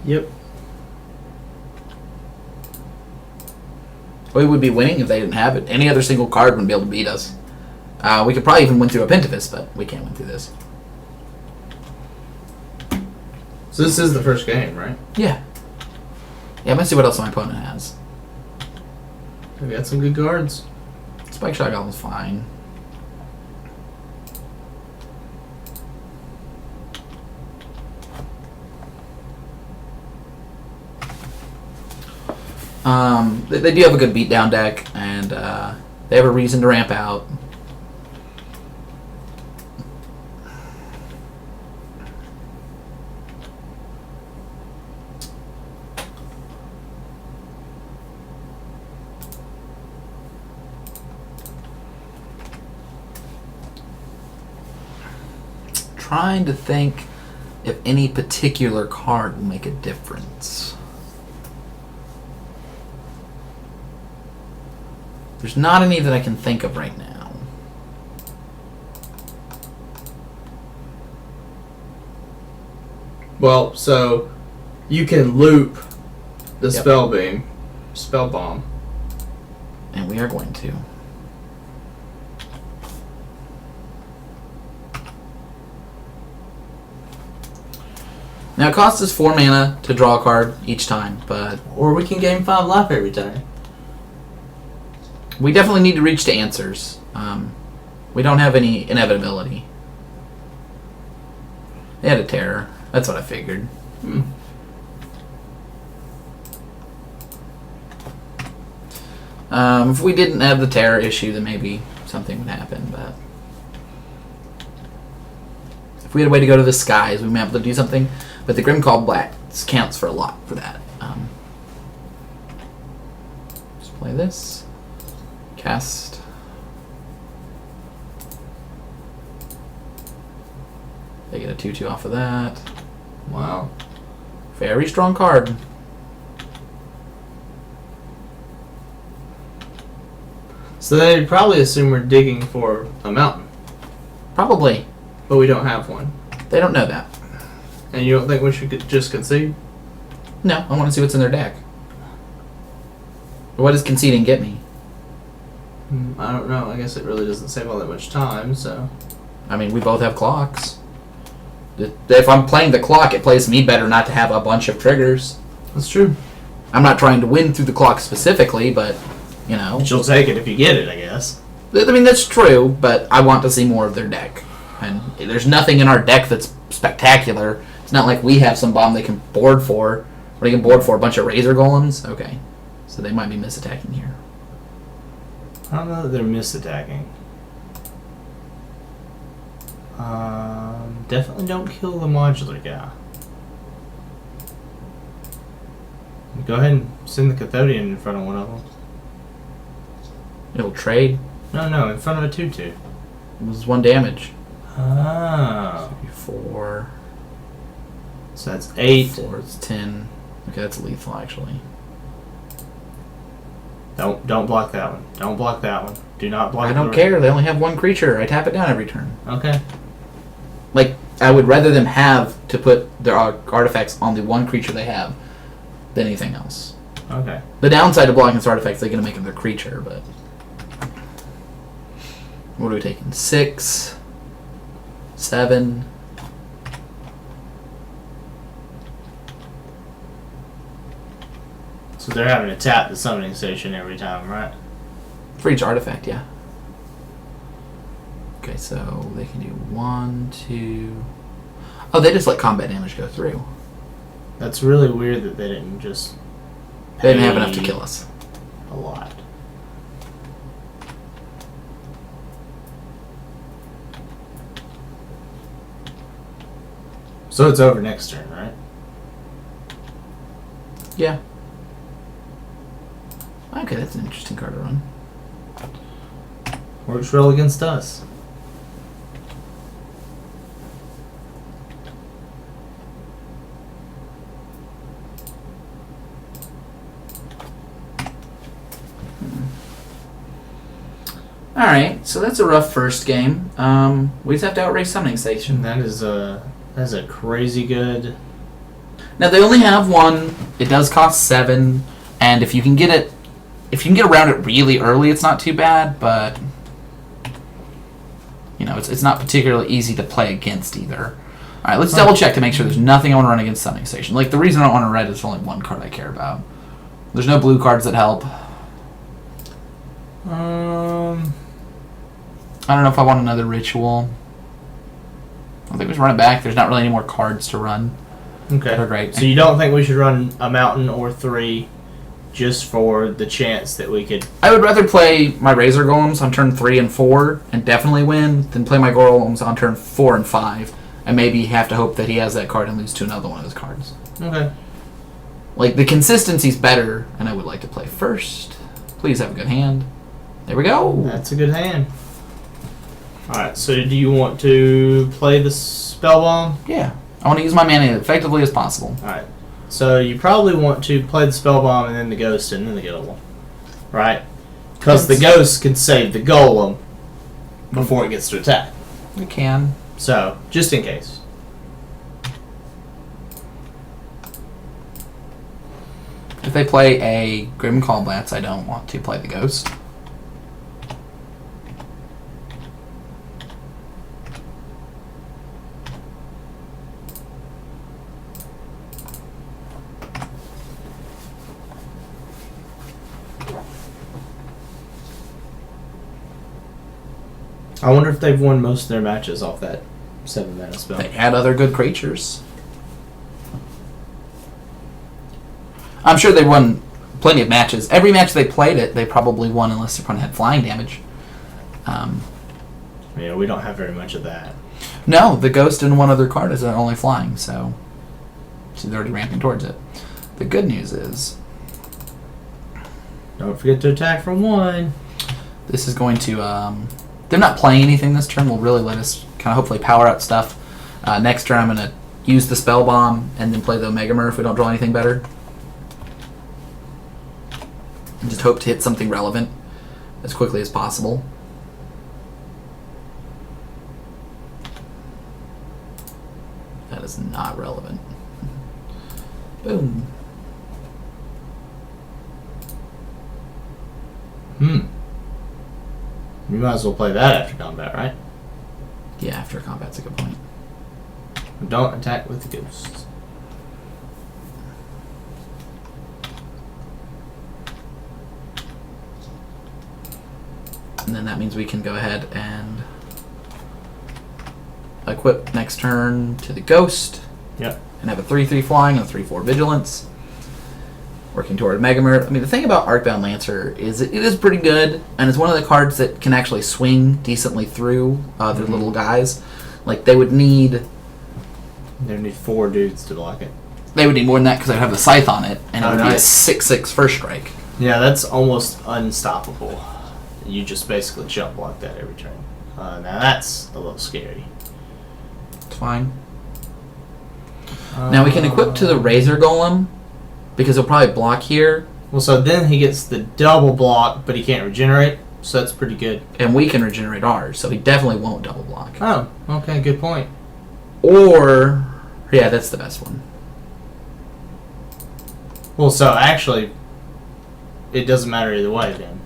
S3: Yep.
S1: We would be winning if they didn't have it. Any other single card wouldn't be able to beat us. We could probably even win through a Pentivus, but we can't win through this.
S3: So this is the first game, right?
S1: Yeah. Yeah, let's see what else my opponent has.
S3: We got some good cards.
S1: Spike Shot Goblin's fine. They do have a good beatdown deck, and they have a reason to ramp out. Trying to think if any particular card will make a difference. There's not any that I can think of right now.
S3: Well, so you can loop the
S1: Yep.
S3: spell bomb.
S1: And we are going to. Now it costs us 4 mana to draw a card each time, but
S3: Or we can gain 5 life every time.
S1: we definitely need to reach to answers. We don't have any inevitability. They had a terror. That's what I figured. If we didn't have the terror issue, then maybe something would happen, but if we had a way to go to the skies, we might be able to do something. But the Grimcall Black counts for a lot for that. Just play this. Cast. They get a 2/2 off of that.
S3: Wow.
S1: Very strong card.
S3: So they probably assume we're digging for a mountain,
S1: Probably.
S3: but we don't have one.
S1: They don't know that.
S3: And you don't think we should just concede?
S1: No, I want to see what's in their deck. What does conceding get me?
S3: I don't know. I guess it really doesn't save all that much time, so...
S1: I mean, we both have clocks. If I'm playing the clock, it plays me better not to have a bunch of triggers.
S3: That's true.
S1: I'm not trying to win through the clock specifically, but, you know.
S3: She'll take it if you get it, I guess.
S1: I mean, that's true, but I want to see more of their deck. And there's nothing in our deck that's spectacular. It's not like we have some bomb they can board for. Or they can board for a bunch of Razor Golems. Okay. So they might be misattacking here.
S4: I don't know that they're misattacking. Definitely don't kill the modular guy. Go ahead and send the Cathodian in front of one of them.
S1: It'll trade.
S4: No, in front of a 2/2.
S1: It was 1 damage.
S4: Oh.
S1: 4.
S4: So that's 8.
S1: 4, it's 10. Okay, that's lethal actually.
S4: Don't block that one. Don't block that one. Do not block
S1: I don't
S4: the-
S1: care. They only have 1 creature. I tap it down every turn.
S4: Okay.
S1: Like, I would rather them have to put their artifacts on the 1 creature they have than anything else.
S4: Okay.
S1: The downside of blocking this artifacts, they're going to make them their creature, but... What are we taking? 6, 7.
S4: So they're having to tap the summoning station every time, right?
S1: For each artifact, yeah. Okay, so they can do 1, 2... Oh, they just let combat damage go through.
S4: That's really weird that they didn't just
S1: They didn't have enough to
S4: pay
S1: kill us.
S4: a lot. So it's over next turn, right?
S1: Yeah. Okay, that's an interesting card to run.
S4: Works well against us.
S1: Alright, so that's a rough first game. We just have to outrace Summoning Station.
S4: That's a crazy good.
S1: Now they only have one. It does cost 7, and if you can get around it really early, it's not too bad. But you know, it's not particularly easy to play against either. All right, let's double check to make sure there's nothing I want to run against Summoning Station. Like the reason I don't want to red is there's only one card I care about. There's no blue cards that help. I don't know if I want another ritual. I don't think we should run it back. There's not really any more cards to run.
S4: Okay.
S1: That are great.
S4: So you don't think we should run a mountain or 3 just for the chance that we could...
S1: I would rather play my Razor Golems on turn 3 and 4 and definitely win than play my Golems on turn 4 and 5 and maybe have to hope that he has that card and lose to another one of his cards.
S4: Okay.
S1: Like, the consistency's better, and I would like to play first. Please have a good hand. There we go.
S4: That's a good hand. Alright, so do you want to play the Spell Bomb?
S1: Yeah. I want to use my mana as effectively as possible.
S4: Alright. So you probably want to play the Spell Bomb and then the Ghost and then the Golem. Right? Because the Ghost can save the Golem before it gets to attack.
S1: We can.
S4: So, just in case.
S1: If they play a Grim Callblats, I don't want to play the Ghost.
S4: I wonder if they've won most of their matches off that 7 mana spell.
S1: They had other good creatures. I'm sure they won plenty of matches. Every match they played it, they probably won unless their opponent had flying damage.
S4: Yeah, we don't have very much of that.
S1: No, the Ghost and one other card is only flying, so she's already ramping towards it. The good news is
S4: Don't forget to attack for 1.
S1: this is going to... they're not playing anything this turn. Will really let us kind of hopefully power out stuff. Next turn I'm going to use the Spell Bomb and then play the Omega Mirror if we don't draw anything better. And just hope to hit something relevant as quickly as possible. That is not relevant. Boom.
S4: You might as well play that after combat, right?
S1: Yeah, after combat's a good point.
S4: Don't attack with the Ghosts.
S1: And then that means we can go ahead and equip next turn to the Ghost.
S4: Yep.
S1: And have a 3/3 flying and a 3/4 vigilance. Working toward Mega Mirror. I mean, the thing about Arcbound Lancer is it is pretty good, and it's one of the cards that can actually swing decently through their little guys. Like, they would need
S4: 4 dudes to block it.
S1: They would need more than that because I'd have the Scythe on it, and it would be a
S4: nice.
S1: 6/6 first strike.
S4: Yeah, that's almost unstoppable. You just basically jump block that every turn. Now that's a little scary.
S1: It's fine. Now we can equip to the Razor Golem, because he'll probably block here,
S4: Well, so then he gets the double block, but he can't regenerate, so that's pretty good.
S1: and we can regenerate ours, so he definitely won't double block.
S4: Oh, okay, good point.
S1: Or, yeah, that's the best one.
S4: Well, so actually, it doesn't matter either way then.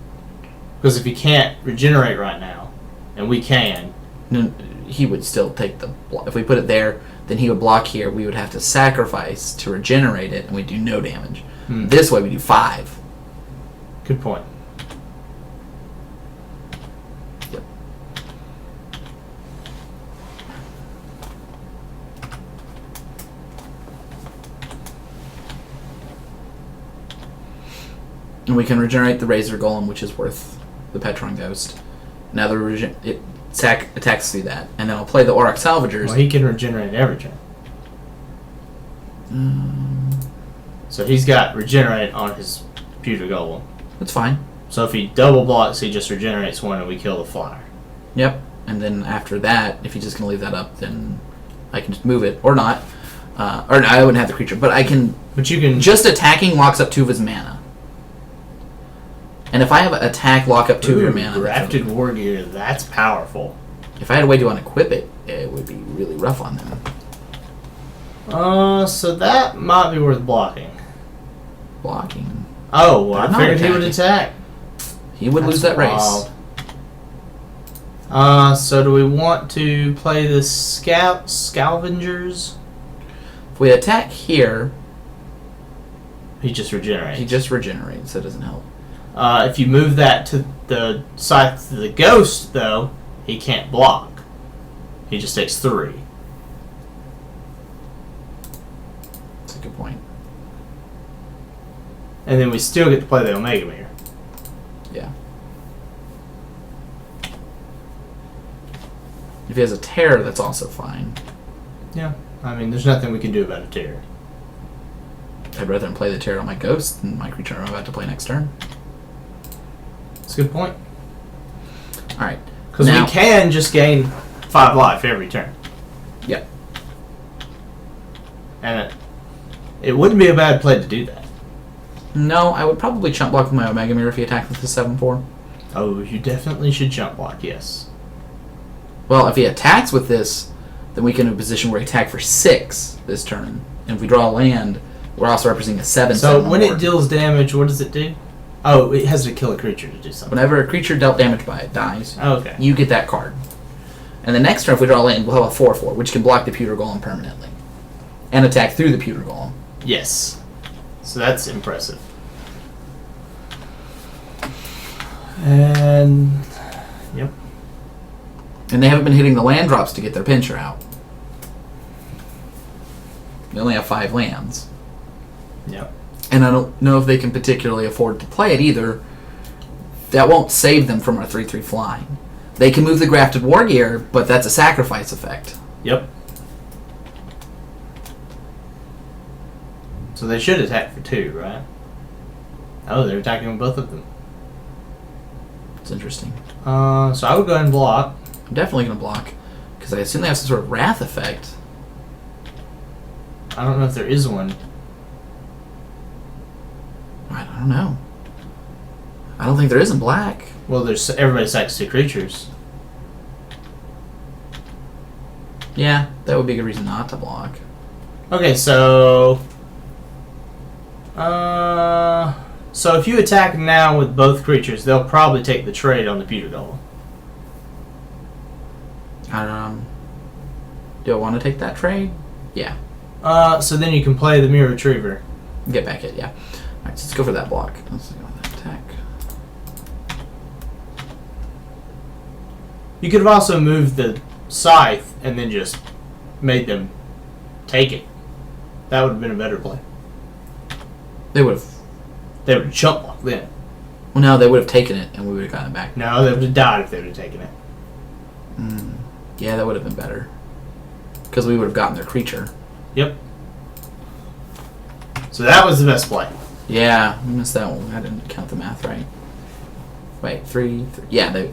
S4: Because if he can't regenerate right now, and we can...
S1: No, he would still take the block. If we put it there, then he would block here. We would have to sacrifice to regenerate it, and we do no damage. This way we do 5.
S4: Good point.
S1: Yep. And we can regenerate the Razor Golem, which is worth the Petron Ghost. Now it attacks through that, and then I'll play the Auroch Salvagers.
S4: Well, he can regenerate every turn. So he's got regenerate on his pewter golem.
S1: That's fine.
S4: So if he double blocks, he just regenerates one and we kill the flyer.
S1: Yep. And then after that, if he's just going to leave that up, then I can just move it. Or not. Or no, I wouldn't have the creature. But I can...
S4: But you can...
S1: Just attacking locks up 2 of his mana. And if I have attack lock up 2 of your mana...
S4: Grafted War Gear, that's powerful.
S1: If I had a way to unequip it, it would be really rough on them.
S4: So that might be worth blocking.
S1: Blocking.
S4: Oh, well,
S1: But
S4: I
S1: not
S4: figured he would
S1: attacking.
S4: attack.
S1: He would lose that race.
S4: So do we want to play the Scavengers?
S1: If we attack here,
S4: He just regenerates.
S1: he just regenerates, so it doesn't help.
S4: If you move that to the side to the Ghost, though, he can't block. He just takes 3.
S1: That's a good point.
S4: And then we still get to play the Omega Mirror.
S1: Yeah. If he has a terror, that's also fine.
S4: Yeah. I mean, there's nothing we can do about a terror.
S1: I'd rather play the terror on my ghost than my creature I'm about to play next turn.
S4: That's a good point.
S1: Alright.
S4: Because we can just gain 5 life every turn.
S1: Yep.
S4: And it wouldn't be a bad play to do that.
S1: No, I would probably chump block with my Omega Mirror if he attacked with the 7/4.
S4: Oh, you definitely should jump block, yes.
S1: Well, if he attacks with this, then we can in a position where he attack for 6 this turn. And if we draw a land, we're also representing a 7.
S4: So when it deals damage, what does it do? Oh, it has to kill a creature to do something.
S1: Whenever a creature dealt damage by it dies,
S4: Okay.
S1: you get that card. And the next turn, if we draw a land, we'll have a 4/4, which can block the Pewter Golem permanently. And attack through the Pewter Golem.
S4: Yes. So that's impressive. And... Yep.
S1: And they haven't been hitting the land drops to get their pincher out. They only have 5 lands.
S4: Yep.
S1: And I don't know if they can particularly afford to play it either. That won't save them from our 3/3 flying. They can move the Grafted War Gear, but that's a sacrifice effect.
S4: Yep. So they should attack for 2, right? Oh, they're attacking with both of them.
S1: It's interesting.
S4: So I would go ahead and block.
S1: I'm definitely going to block, because I assume they have some sort of wrath effect.
S4: I don't know if there is one.
S1: I don't know. I don't think there is in black.
S4: Well, there's everybody attacks 2 creatures.
S1: Yeah, that would be a good reason not to block.
S4: Okay, so... So if you attack now with both creatures, they'll probably take the trade on the Pewter Golem.
S1: Do I want to take that trade? Yeah.
S4: So then you can play the Mirror Retriever.
S1: Get back it, yeah. Alright, so let's go for that block. Let's go with that attack.
S4: You could have also moved the Scythe and then just made them take it. That would have been a better play.
S1: They would have...
S4: They would have jump blocked then.
S1: Well, no, they would have taken it, and we would have gotten it back.
S4: No, they would have died if they would have taken it.
S1: Yeah, that would have been better. Because we would have gotten their creature.
S4: Yep. So that was the best play.
S1: Yeah, I missed that one. I didn't count the math right. Wait, 3... Yeah, they...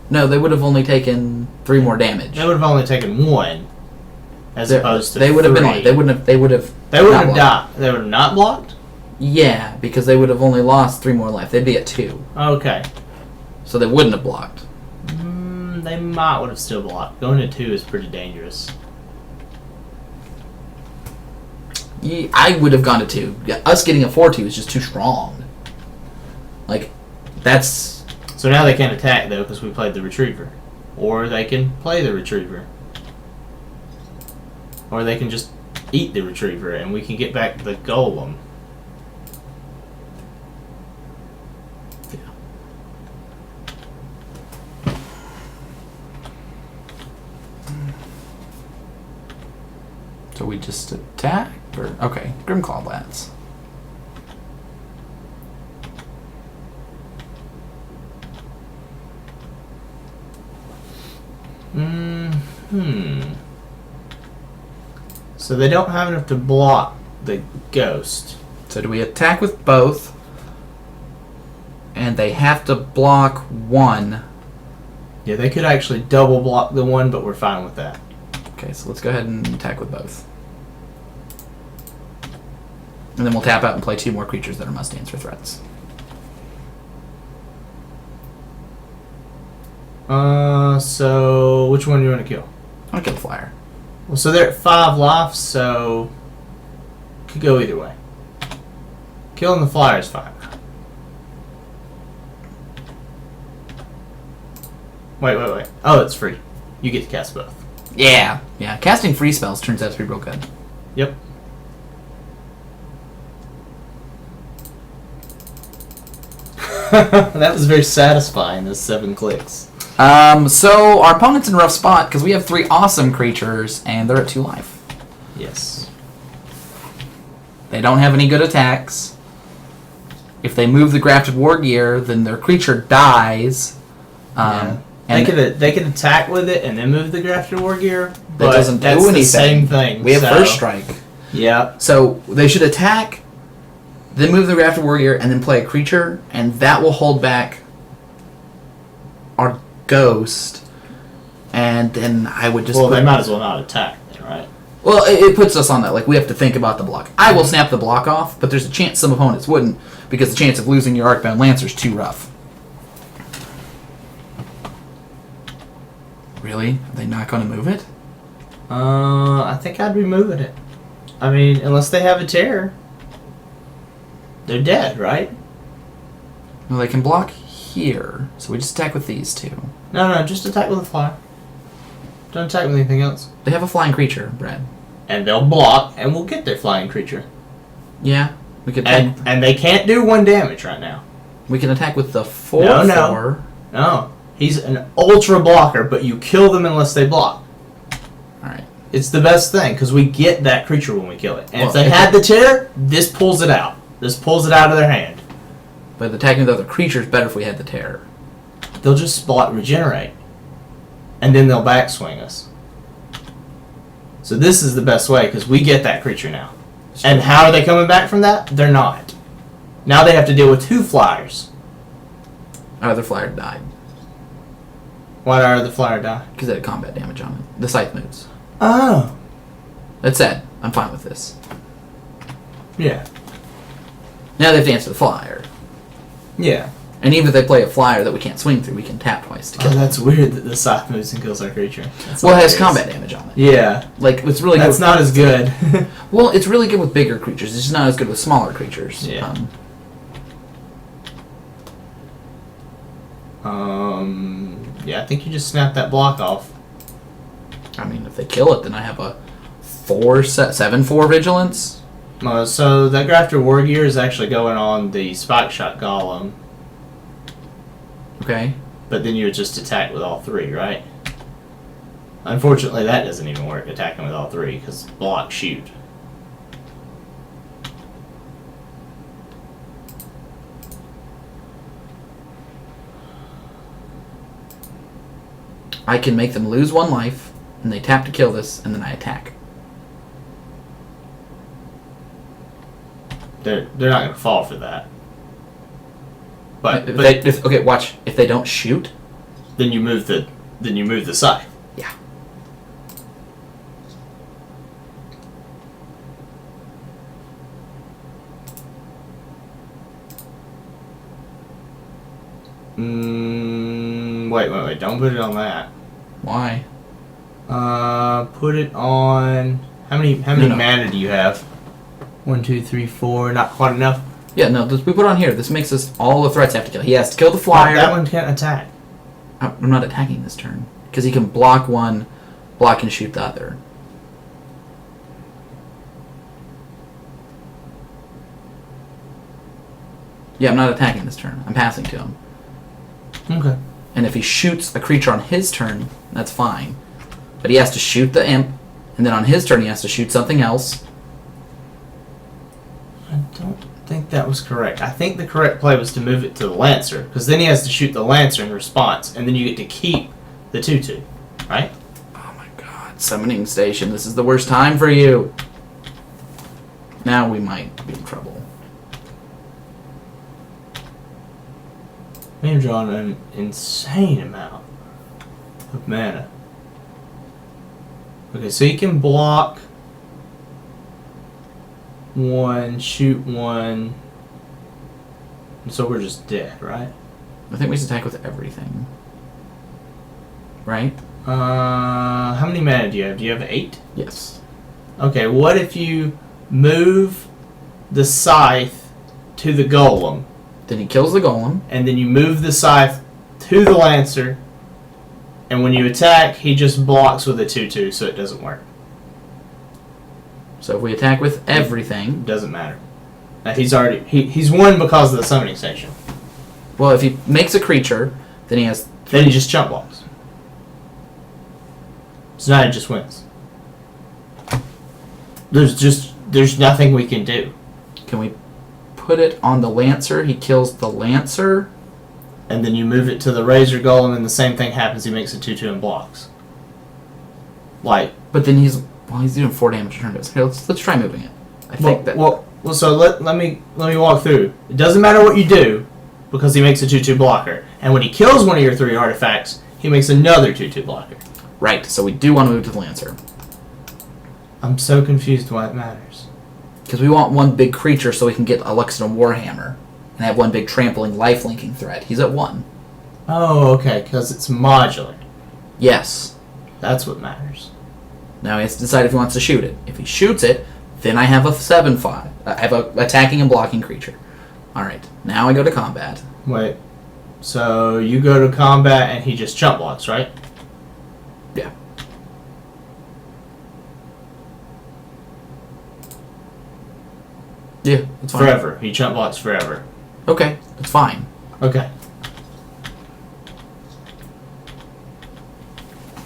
S1: No, they would have only taken 3 more damage.
S4: They would have only taken 1, as opposed to
S1: They would have been
S4: 3.
S1: like... They wouldn't have... They would have...
S4: They would
S1: not
S4: have
S1: blocked.
S4: died. They would have not blocked?
S1: Yeah, because they would have only lost 3 more life. They'd be at 2.
S4: Okay.
S1: So they wouldn't have blocked.
S4: They might would have still blocked. Going to 2 is pretty dangerous.
S1: Yeah, I would have gone to 2. Yeah, us getting a 4/2 is just too strong. Like, that's...
S4: So now they can't attack, though, because we played the Retriever. Or they can play the Retriever. Or they can just eat the Retriever, and we can get back the Golem.
S1: So we just attack? Or, okay, Grimclaw Lance.
S4: So they don't have enough to block the ghost.
S1: So do we attack with both? And they have to block one.
S4: Yeah, they could actually double block the one, but we're fine with that.
S1: Okay, so let's go ahead and attack with both. And then we'll tap out and play 2 more creatures that are must-answer threats.
S4: So which one do you want to kill?
S1: I'll kill the flyer.
S4: Well, so they're at 5 life, so could go either way. Killing the flyer is fine. Wait. Oh, it's free. You get to cast both.
S1: Yeah. Yeah, casting free spells turns out to be real good.
S4: Yep. That was very satisfying, those 7 clicks.
S1: So our opponent's in a rough spot because we have 3 awesome creatures and they're at 2 life.
S4: Yes.
S1: They don't have any good attacks. If they move the Grafted War Gear, then their creature dies.
S4: Yeah.
S1: And
S4: They could attack with it and then move the Grafted War Gear, but
S1: doesn't do
S4: that's
S1: anything.
S4: the same thing.
S1: We have
S4: so.
S1: first strike.
S4: Yeah.
S1: So they should attack, then move the Grafted War Gear, and then play a creature, and that will hold back our ghost. And then I would just.
S4: Well, they might as well not attack, then, right?
S1: Well, it puts us on that. Like, we have to think about the block. I will snap the block off, but there's a chance some opponents wouldn't, because the chance of losing your Arcbound Lancer is too rough. Really? Are they not going to move it?
S4: I think I'd be moving it. I mean, unless they have a terror. They're dead, right?
S1: Well, they can block here, so we just attack with these 2.
S4: No, just attack with a flyer. Don't attack with anything else.
S1: They have a flying creature, Brad.
S4: And they'll block, and we'll get their flying creature.
S1: Yeah, we could
S4: And they can't do 1 damage right now.
S1: we can attack with the 4/4.
S4: No. He's an ultra blocker, but you kill them unless they block.
S1: Alright.
S4: It's the best thing, because we get that creature when we kill it. And
S1: Well,
S4: if they had the terror, this pulls it out. This pulls it out of their hand.
S1: But attacking the other creature is better if we had the terror.
S4: They'll just regenerate. And then they'll backswing us. So this is the best way, because we get that creature now. And how are they coming back from that? They're not. Now they have to deal with 2 flyers.
S1: Our other flyer died
S4: Why did our other flyer die?
S1: because it had combat damage on it. The scythe moves.
S4: Oh.
S1: That said, I'm fine with this.
S4: Yeah.
S1: Now they have to answer the flyer.
S4: Yeah.
S1: And even if they play a flyer that we can't swing through, we can tap twice to kill
S4: Oh,
S1: it.
S4: that's weird that the scythe moves and kills our creature. That's
S1: Well, it has
S4: hilarious.
S1: combat damage on it.
S4: Yeah.
S1: Like, it's really
S4: That's
S1: good.
S4: not as good.
S1: Well, it's really good with bigger creatures. It's just not as good with smaller creatures.
S4: Yeah. Yeah, I think you just snap that block off.
S1: I mean, if they kill it, then I have a 7/4 vigilance.
S4: So that Grafter War Gear is actually going on the Spike Shot Golem,
S1: Okay.
S4: but then you would just attack with all 3, right? Unfortunately, that doesn't even work, attacking with all 3, because block, shoot.
S1: I can make them lose 1 life, and they tap to kill this, and then I attack.
S4: They're not going to fall for that. But,
S1: Okay, watch. If they don't shoot,
S4: then you move the scythe.
S1: yeah.
S4: Wait, don't put it on that.
S1: Why?
S4: Put it on. How many
S1: No.
S4: mana do you have? 1, 2, 3, 4. Not quite enough.
S1: Yeah, no, we put it on here. This makes us all the threats have to kill. He has to kill the flyer.
S4: That one can't attack.
S1: I'm not attacking this turn because he can block 1, block and shoot the other. Yeah, I'm not attacking this turn. I'm passing to him.
S4: Okay.
S1: And if he shoots a creature on his turn, that's fine. But he has to shoot the imp, and then on his turn he has to shoot something else.
S4: I don't think that was correct. I think the correct play was to move it to the Lancer, because then he has to shoot the Lancer in response, and then you get to keep the 2/2, right?
S1: Oh my god, summoning station, this is the worst time for you. Now we might be in trouble.
S4: We have drawn an insane amount of mana. Okay, so he can block one, shoot one. So we're just dead, right?
S1: I think we just attack with everything. Right?
S4: How many mana do you have? Do you have 8?
S1: Yes.
S4: Okay, what if you move the scythe to the golem,
S1: Then he kills the golem.
S4: and then you move the scythe to the lancer, and when you attack, he just blocks with a 2/2, so it doesn't work.
S1: So if we attack with everything,
S4: It doesn't matter. He's won because of the summoning station.
S1: well, if he makes a creature, then he has.
S4: Then he just chump blocks. So now he just wins. There's nothing we can do.
S1: Can we put it on the lancer? He kills the lancer.
S4: And then you move it to the razor golem, and the same thing happens. He makes a 2/2 and blocks. Like,
S1: But then he's doing 4 damage to turn to us. Here, let's try moving it. I think that.
S4: Well, so let me walk through. It doesn't matter what you do, because he makes a 2/2 blocker. And when he kills one of your 3 artifacts, he makes another 2/2 blocker.
S1: Right. So we do want to move to the lancer
S4: I'm so confused why it matters.
S1: because we want one big creature so we can get a Luxton Warhammer and have one big trampling life linking threat. He's at 1.
S4: Oh, okay, because it's modular.
S1: Yes.
S4: That's what matters.
S1: Now he has to decide if he wants to shoot it. If he shoots it, then I have a 7/5. I have a attacking and blocking creature. All right. Now I go to combat.
S4: Wait. So you go to combat, and he just chump blocks, right?
S1: Yeah. Yeah, that's fine.
S4: Forever. He chump blocks forever.
S1: Okay, that's fine.
S4: Okay.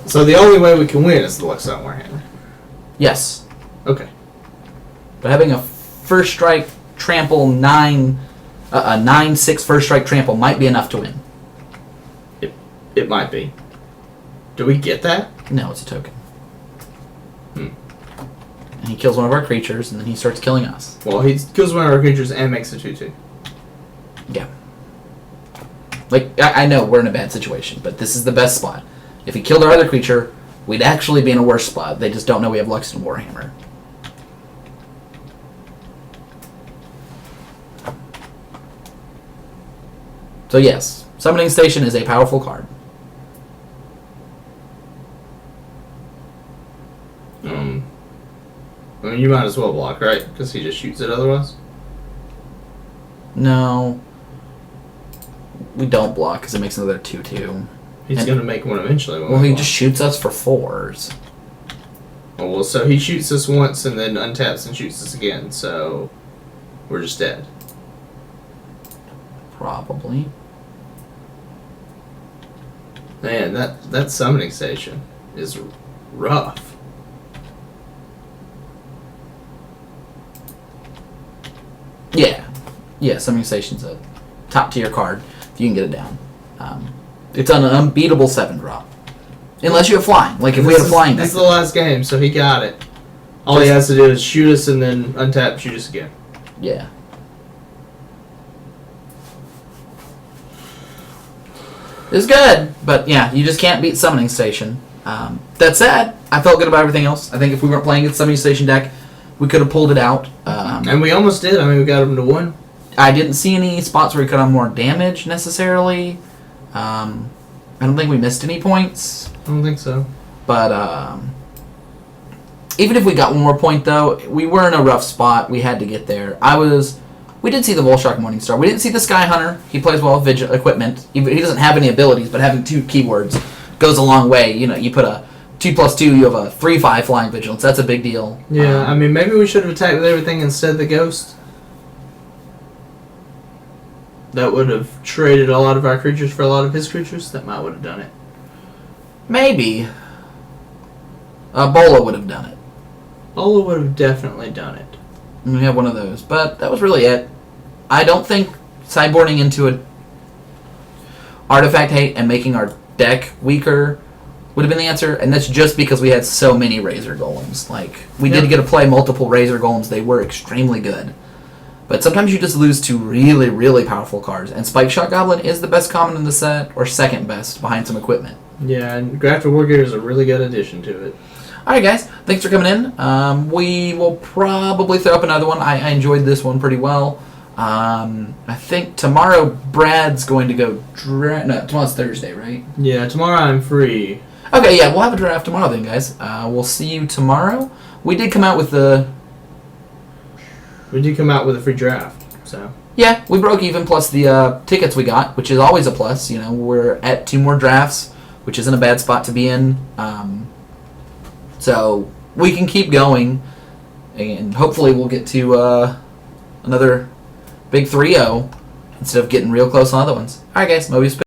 S4: So the only way we can win is the Luxton Warhammer.
S1: Yes,
S4: Okay.
S1: but having a first strike trample 9, a 9/6 first strike trample might be enough to win.
S4: It might be. Do we get that?
S1: No, it's a token. And he kills one of our creatures, and then he starts killing us.
S3: Well, he kills one of our creatures and makes a 2/2.
S1: Yeah. Like, I know we're in a bad situation, but this is the best spot. If he killed our other creature, we'd actually be in a worse spot. They just don't know we have Luxton Warhammer. So yes, Summoning Station is a powerful card.
S3: I mean, you might as well block, right? Because he just shoots it otherwise.
S1: No. We don't block because it makes another 2/2.
S3: He's
S1: And-
S3: going to make one eventually.
S1: Well, he just shoots us for 4s.
S3: Oh, well, so he shoots us once and then untaps and shoots us again, so we're just dead.
S1: Probably.
S3: Man, that summoning station is rough.
S1: Yeah. Yeah, Summoning Station's a top tier card if you can get it down. It's an unbeatable 7-drop. Unless you have flying. Like if we had a flying deck.
S3: This is the last game, so he got it. All he has to do is shoot us and then untap, shoot us again.
S1: Yeah. It's good, but yeah, you just can't beat Summoning Station. That said, I felt good about everything else. I think if we weren't playing the Summoning Station deck, we could have pulled it out.
S3: And we almost did. I mean, we got him to 1.
S1: I didn't see any spots where he could have more damage necessarily. I don't think we missed any points.
S3: I don't think so.
S1: But even if we got one more point, though, we were in a rough spot. We had to get there. We did see the Volshark Morningstar. We didn't see the Sky Hunter. He plays well with equipment. He doesn't have any abilities, but having 2 keywords goes a long way. You know, you put a 2+2, you have a 3/5 flying vigilance. That's a big deal.
S3: Yeah, I mean, maybe we should have attacked with everything instead of the ghost. That would have traded a lot of our creatures for a lot of his creatures. That might would have done it.
S1: Maybe. Bola would have done it.
S3: Ola would have definitely done it.
S1: We have one of those. But that was really it. I don't think sideboarding into a artifact hate and making our deck weaker would have been the answer, and that's just because we had so many Razor Golems. Like, we
S3: Yep.
S1: did get to play multiple Razor Golems. They were extremely good. But sometimes you just lose to really, really powerful cards, and Spike Shot Goblin is the best common in the set, or second best, behind some equipment.
S3: Yeah, and Grafted Wargear is a really good addition to it.
S1: Alright guys, thanks for coming in. We will probably throw up another one. I enjoyed this one pretty well. I think tomorrow Brad's going to go no, tomorrow's Thursday, right?
S3: Yeah, tomorrow I'm free.
S1: Okay, yeah, we'll have a draft tomorrow then, guys. We'll see you tomorrow. We did come out with the...
S3: We did come out with a free draft, so.
S1: Yeah, we broke even plus the tickets we got, which is always a plus. You know, we're at 2 more drafts, which isn't a bad spot to be in. So we can keep going, and hopefully we'll get to another big 3-0 instead of getting real close on other ones. All right, guys, Mobius.